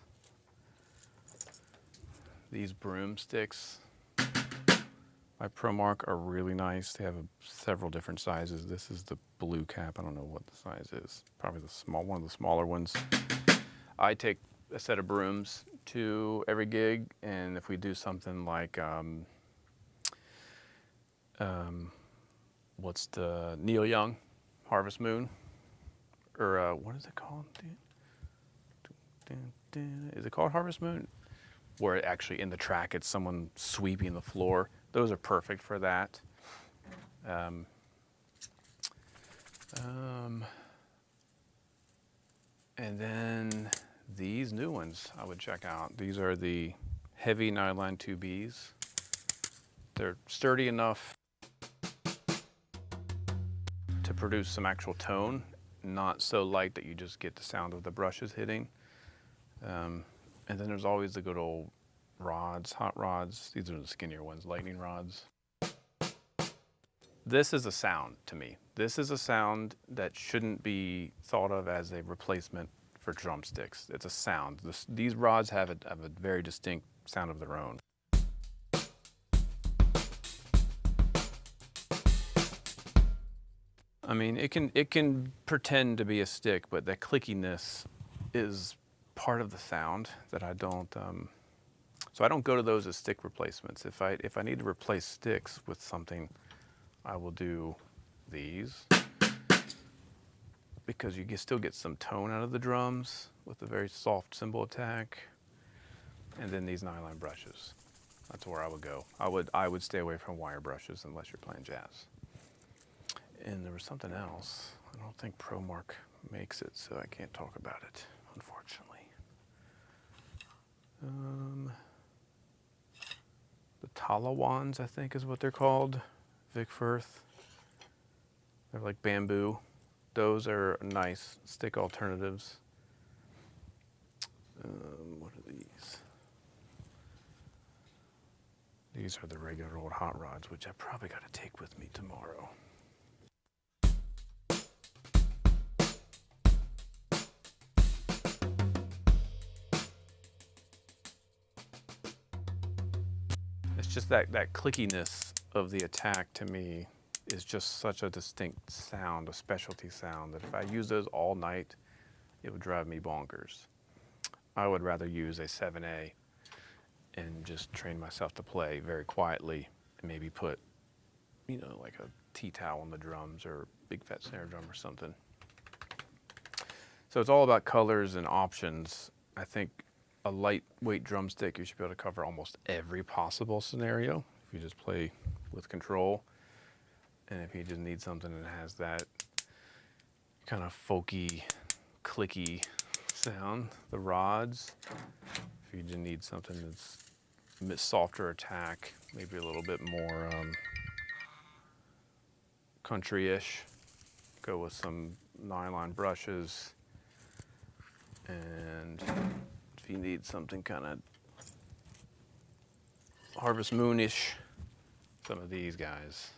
these broomsticks by ProMark are really nice. They have several different sizes. This is the blue cap. I don't know what the size is. Probably one of the smaller ones. I take a set of brooms to every gig, and if we do something like, what's the Neil Young, Harvest Moon, or what is it called? Is it called Harvest Moon? Where actually in the track it's someone sweeping the floor. Those are perfect for that. And then these new ones I would check out. These are the heavy nylon 2Bs. They're sturdy enough to produce some actual tone, not so light that you just get the sound of the brushes hitting. And then there's always the good old rods, hot rods. These are the skinnier ones, lightning rods. This is a sound to me. This is a sound that shouldn't be thought of as a replacement for drumsticks. It's a sound. These rods have a very distinct sound of their own. I mean, it can pretend to be a stick, but that clickiness is part of the sound that I don't. So I don't go to those as stick replacements. If I need to replace sticks with something, I will do these, because you can still get some tone out of the drums with a very soft cymbal attack. And then these nylon brushes. That's where I would go. I would stay away from wire brushes unless you're playing jazz. And there was something else. I don't think ProMark makes it, so I can't talk about it, unfortunately. The Talawans, I think is what they're called. Vic Firth. They're like bamboo. Those are nice stick alternatives. What are these? These are the regular old hot rods, which I probably got to take with me tomorrow. It's just that clickiness of the attack to me is just such a distinct sound, a specialty sound, that if I use those all night, it would drive me bonkers. I would rather use a 7A and just train myself to play very quietly and maybe put, you know, like a tea towel on the drums or a big fat snare drum or something. So it's all about colors and options. I think a lightweight drumstick, you should be able to cover almost every possible scenario if you just play with control. And if you just need something that has that kind of folky, clicky sound, the rods. If you just need something that's softer attack, maybe a little bit more country-ish, go with some nylon brushes. And if you need something kind of Harvest Moon-ish, some of these guys.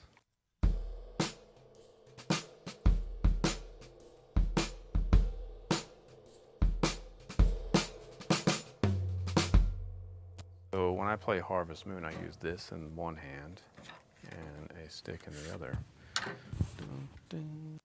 So when I play Harvest Moon, I use this in one hand and a stick in the other. Dun, dun.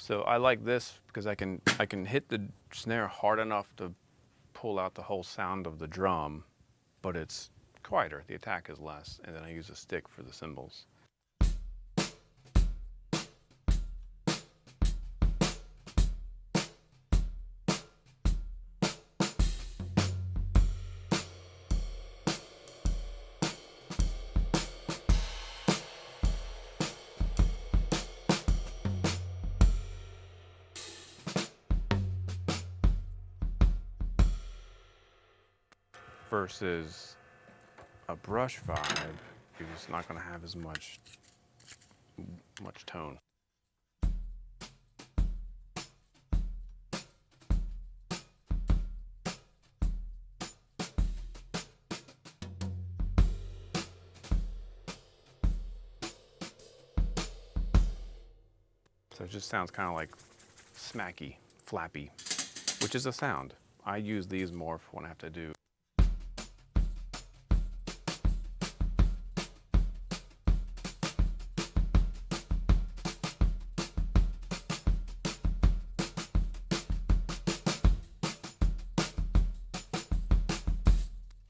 So I like this because I can hit the snare hard enough to pull out the whole sound of the drum, but it's quieter, the attack is less, and then I use a stick for the cymbals. Versus a brush vibe, you're just not going to have as much tone. So it just sounds kind of like smacky, flappy, which is a sound. I use these more for when I have to do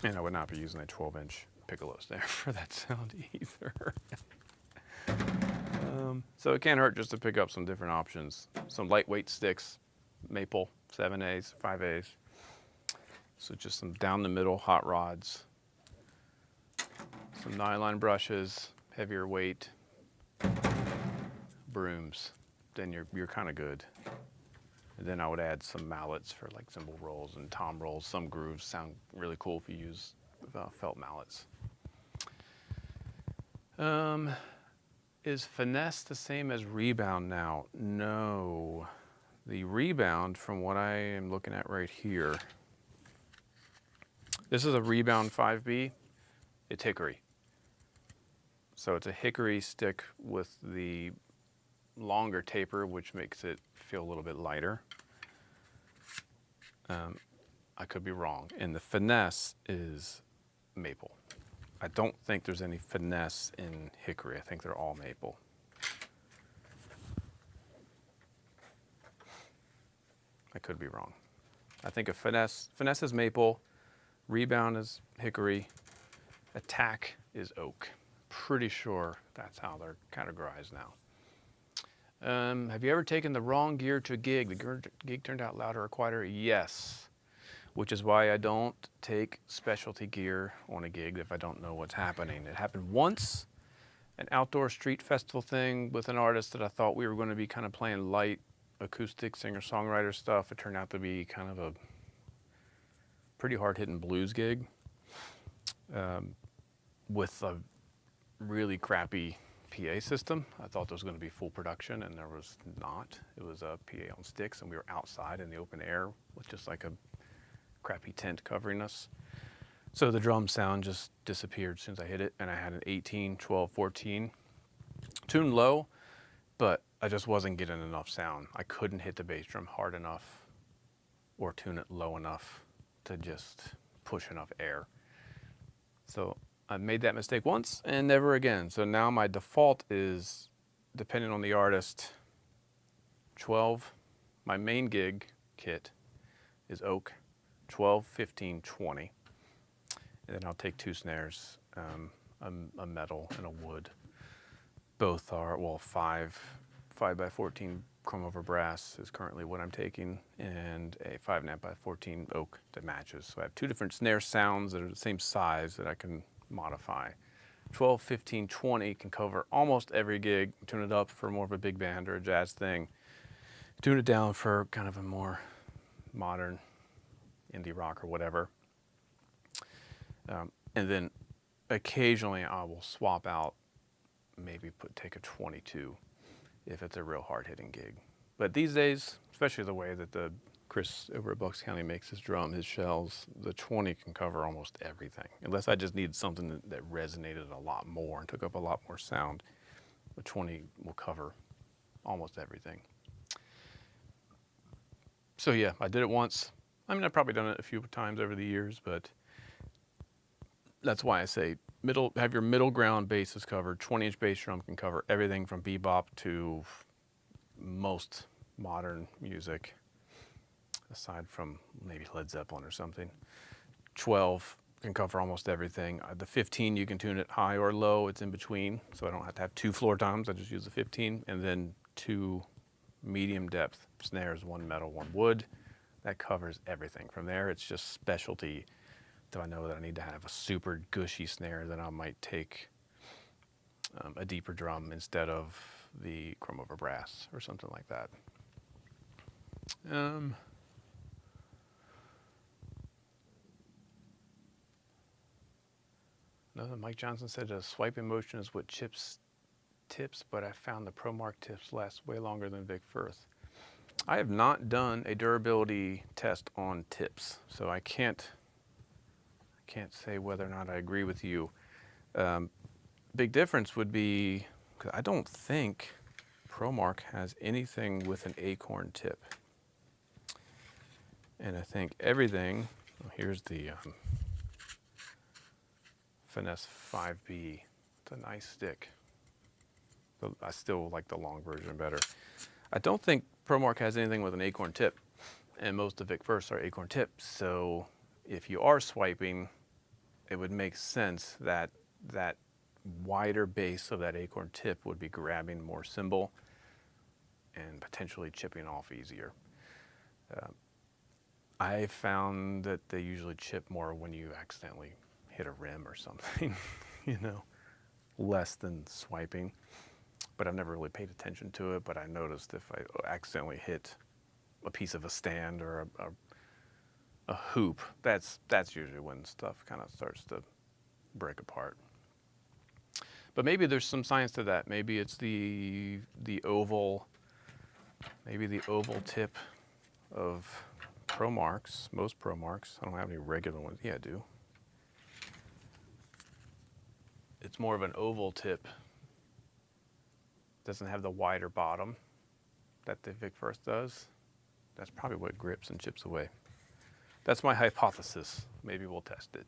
and I would not be using a 12-inch piccolo snare for that sound either. So it can't hurt just to pick up some different options. Some lightweight sticks, maple, 7As, 5As. So just some down the middle hot rods. Some nylon brushes, heavier weight, brooms. Then you're kind of good. And then I would add some mallets for like cymbal rolls and tom rolls. Some grooves sound really cool if you use felt mallets. Is finesse the same as rebound now? No. The rebound, from what I am looking at right here, this is a rebound 5B. It's hickory. So it's a hickory stick with the longer taper, which makes it feel a little bit lighter. I could be wrong. And the finesse is maple. I don't think there's any finesse in hickory. I think they're all maple. I could be wrong. I think a finesse is maple, rebound is hickory, attack is oak. Pretty sure that's how they're categorized now. Have you ever taken the wrong gear to a gig? The gig turned out louder or quieter? Yes. Which is why I don't take specialty gear on a gig if I don't know what's happening. It happened once, an outdoor street festival thing with an artist that I thought we were going to be kind of playing light acoustic singer-songwriter stuff. It turned out to be kind of a pretty hard-hitting blues gig with a really crappy PA system. I thought there was going to be full production, and there was not. It was a PA on sticks, and we were outside in the open air with just like a crappy tent covering us. So the drum sound just disappeared as soon as I hit it, and I had an 18, 12, 14. Tuned low, but I just wasn't getting enough sound. I couldn't hit the bass drum hard enough or tune it low enough to just push enough air. So I made that mistake once and never again. So now my default is, depending on the artist, 12. My main gig kit is oak, 12, 15, 20. And then I'll take 2 snares, a metal and a wood. Both are, well, 5 by 14 chrome over brass is currently what I'm taking, and a 5.5 by 14 oak that matches. So I have 2 different snare sounds that are the same size that I can modify. 12, 15, 20 can cover almost every gig. Tune it up for more of a big band or a jazz thing. Tune it down for kind of a more modern indie rock or whatever. And then occasionally I will swap out, maybe take a 22 if it's a real hard-hitting gig. But these days, especially the way that Chris over at Bucks County makes his drum, his shells, the 20 can cover almost everything. Unless I just need something that resonated a lot more and took up a lot more sound, the 20 will cover almost everything. So yeah, I did it once. I mean, I've probably done it a few times over the years, but that's why I say have your middle ground bases covered. 20-inch bass drum can cover everything from bebop to most modern music, aside from maybe Led Zeppelin or something. 12 can cover almost everything. The 15, you can tune it high or low. It's in between, so I don't have to have 2 floor toms. I just use the 15, and then 2 medium depth snares, 1 metal, 1 wood. That covers everything. From there, it's just specialty. Do I know that I need to have a super gushy snare, then I might take a deeper drum instead of the chrome over brass or something like that. Mike Johnson said a swiping motion is what chips tips, but I found the ProMark tips last way longer than Vic Firth. I have not done a durability test on tips, so I can't say whether or not I agree with you. Big difference would be, because I don't think ProMark has anything with an acorn tip. And I think everything, here's the Finesse 5B. It's a nice stick. I still like the long version better. I don't think ProMark has anything with an acorn tip, and most of Vic Firths are acorn tips. So if you are swiping, it would make sense that that wider base of that acorn tip would be grabbing more cymbal and potentially chipping off easier. I found that they usually chip more when you accidentally hit a rim or something, less than swiping. But I've never really paid attention to it, but I noticed if I accidentally hit a piece of a stand or a hoop, that's usually when stuff kind of starts to break apart. But maybe there's some science to that. Maybe it's the oval tip of ProMarks, most ProMarks. I don't have any regular ones. Yeah, I do. It's more of an oval tip. Doesn't have the wider bottom that the Vic Firth does. That's probably what grips and chips away. That's my hypothesis. Maybe we'll test it.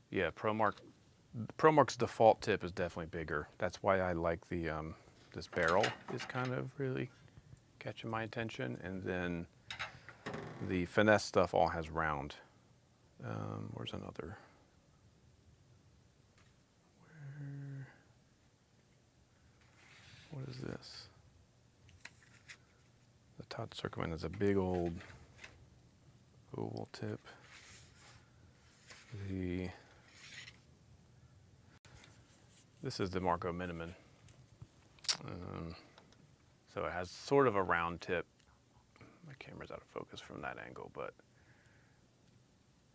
Yeah, ProMark's default tip is definitely bigger. That's why I like the this barrel is kind of really catching my attention, and then the Finesse stuff all has round. Where's another? What is this? The Todd Circleman is a big old oval tip. This is the Marco Miniman. So it has sort of a round tip. My camera's out of focus from that angle, but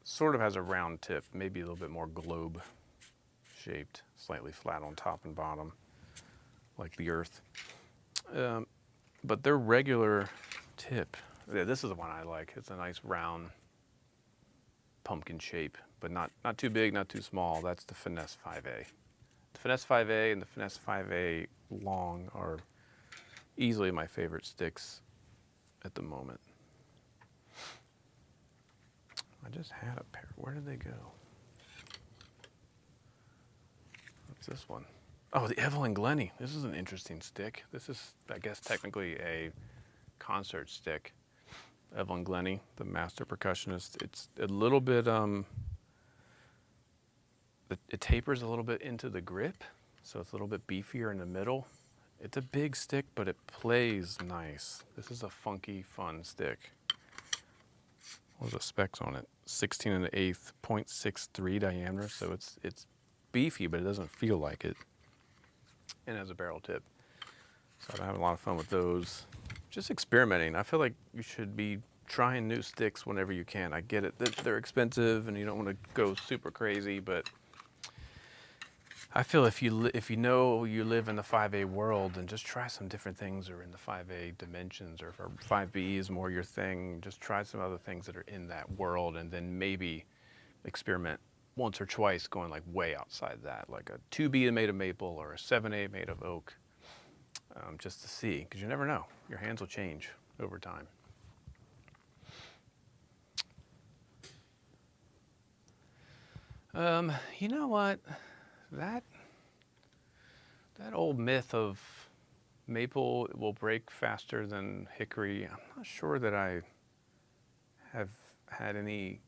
sort of has a round tip, maybe a little bit more globe shaped, slightly flat on top and bottom, like the Earth. But their regular tip, yeah, this is the one I like. It's a nice round pumpkin shape, but not too big, not too small. That's the Finesse 5A. The Finesse 5A and the Finesse 5A long are easily my favorite sticks at the moment. I just had a pair. Where did they go? What's this one? Oh, the Evelyn Glennie. This is an interesting stick. This is, I guess, technically a concert stick. Evelyn Glennie, the master percussionist. It's a little bit, it tapers a little bit into the grip, so it's a little bit beefier in the middle. It's a big stick, but it plays nice. This is a funky, fun stick. What are the specs on it? 16 1/8, 0.63 diameter, so it's beefy, but it doesn't feel like it. And it has a barrel tip. So I'm having a lot of fun with those. Just experimenting. I feel like you should be trying new sticks whenever you can. I get it that they're expensive and you don't want to go super crazy, but I feel if you know you live in the 5A world, then just try some different things, or in the 5A dimensions, or if 5B is more your thing, just try some other things that are in that world, and then maybe experiment once or twice going like way outside that, like a 2B made of maple or a 7A made of oak, just to see, because you never know. Your hands will change over time. You know what? That old myth of maple will break faster than hickory, I'm not sure that I have had any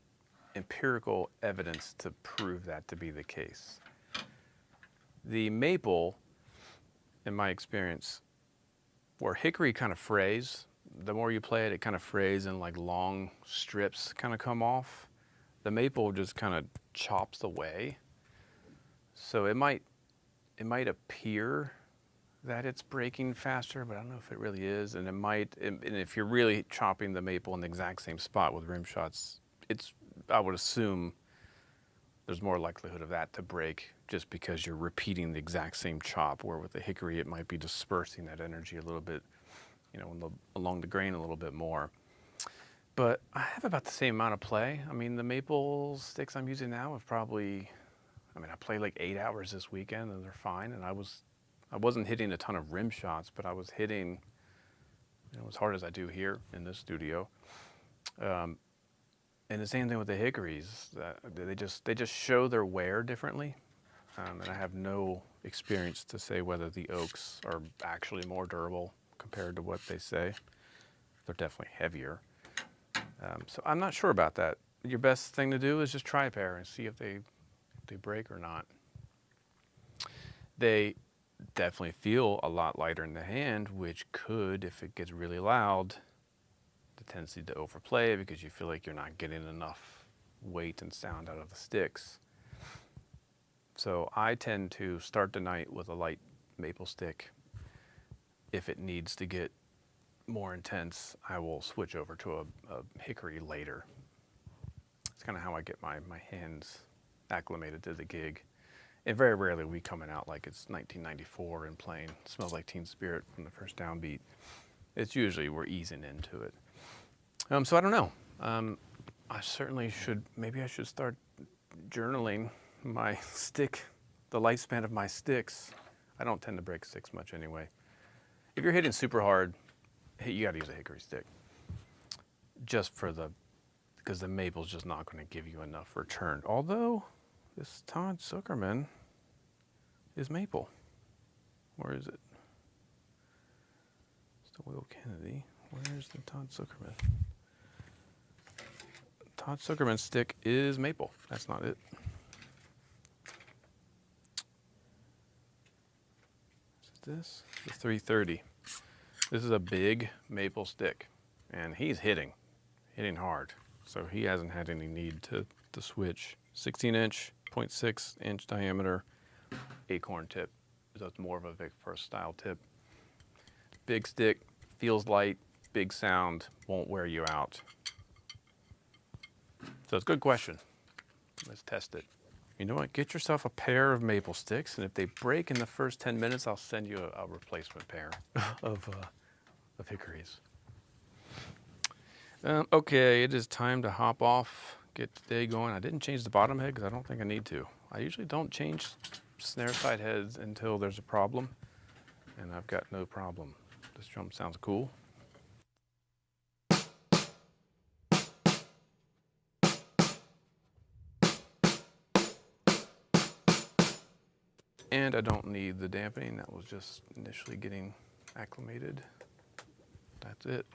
empirical evidence to prove that to be the case. The maple, in my experience, where hickory kind of frays, the more you play it, it kind of frays and like long strips kind of come off. The maple just kind of chops away. So it might appear that it's breaking faster, but I don't know if it really is. And it might, and if you're really chopping the maple in the exact same spot with rim shots, I would assume there's more likelihood of that to break just because you're repeating the exact same chop, where with the hickory it might be dispersing that energy a little bit, you know, along the grain a little bit more. But I have about the same amount of play. I mean, the maple sticks I'm using now have probably, I played like 8 hours this weekend and they're fine. And I wasn't hitting a ton of rim shots, but I was hitting, you know, as hard as I do here in this studio. And the same thing with the hickories. They just show their wear differently. And I have no experience to say whether the oaks are actually more durable compared to what they say. They're definitely heavier. So I'm not sure about that. Your best thing to do is just try a pair and see if they break or not. They definitely feel a lot lighter in the hand, which could, if it gets really loud, the tendency to overplay because you feel like you're not getting enough weight and sound out of the sticks. So I tend to start the night with a light maple stick. If it needs to get more intense, I will switch over to a hickory later. It's kind of how I get my hands acclimated to the gig. And very rarely we coming out like it's 1994 and playing Smells Like Teen Spirit from the first downbeat. It's usually we're easing into it. So I don't know. I certainly should, maybe I should start journaling my stick, the lifespan of my sticks. I don't tend to break sticks much anyway. If you're hitting super hard, you gotta use a hickory stick. Just because the maple's just not gonna give you enough return. Although, this Todd Zuckerman is maple. Where is it? It's the Will Kennedy. Where's the Todd Zuckerman? Todd Zuckerman stick is maple. That's not it. Is this? The 330. This is a big maple stick, and he's hitting hard. So he hasn't had any need to switch. 16-inch, 0.6-inch diameter, acorn tip. So it's more of a Vic First style tip. Big stick, feels light, big sound, won't wear you out. So it's a good question. Let's test it. You know what? Get yourself a pair of maple sticks, and if they break in the first 10 minutes, I'll send you a replacement pair of hickories. Okay, it is time to hop off, get the day going. I didn't change the bottom head because I don't think I need to. I usually don't change snare side heads until there's a problem, and I've got no problem. This drum sounds cool. And I don't need the dampening. That was just initially getting acclimated. That's it.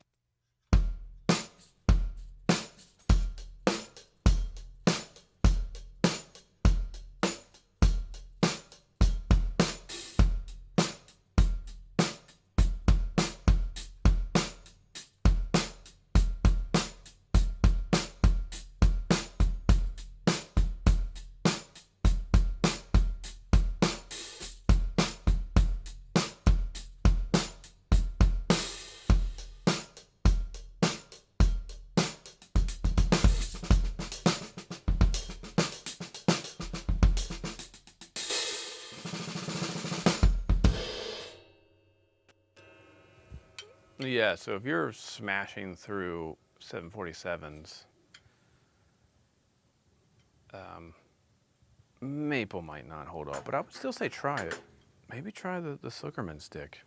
Yeah, so if you're smashing through 747s, maple might not hold up, but I would still say try it. Maybe try the Zuckerman stick.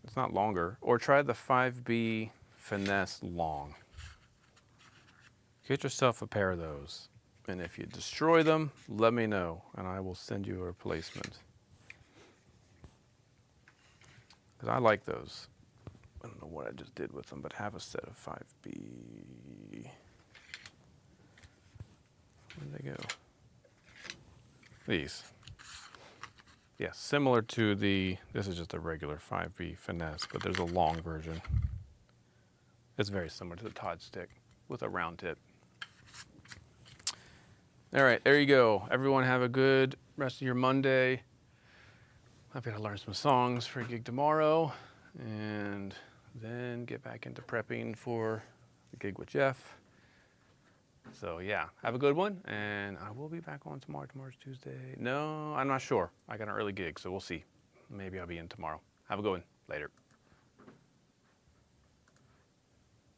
It's not longer. Or try the 5B Finesse long. Get yourself a pair of those. And if you destroy them, let me know, and I will send you a replacement. Because I like those. I don't know what I just did with them, but have a set of 5B. Where did they go? These. Yeah, similar to this is just a regular 5B Finesse, but there's a long version. It's very similar to the Todd stick with a round tip. All right, there you go. Everyone have a good rest of your Monday. I've got to learn some songs for a gig tomorrow and then get back into prepping for the gig with Jeff. So yeah, have a good one, and I will be back on tomorrow. Tomorrow's Tuesday. No, I'm not sure. I got an early gig, so we'll see. Maybe I'll be in tomorrow. Have a good one. Later.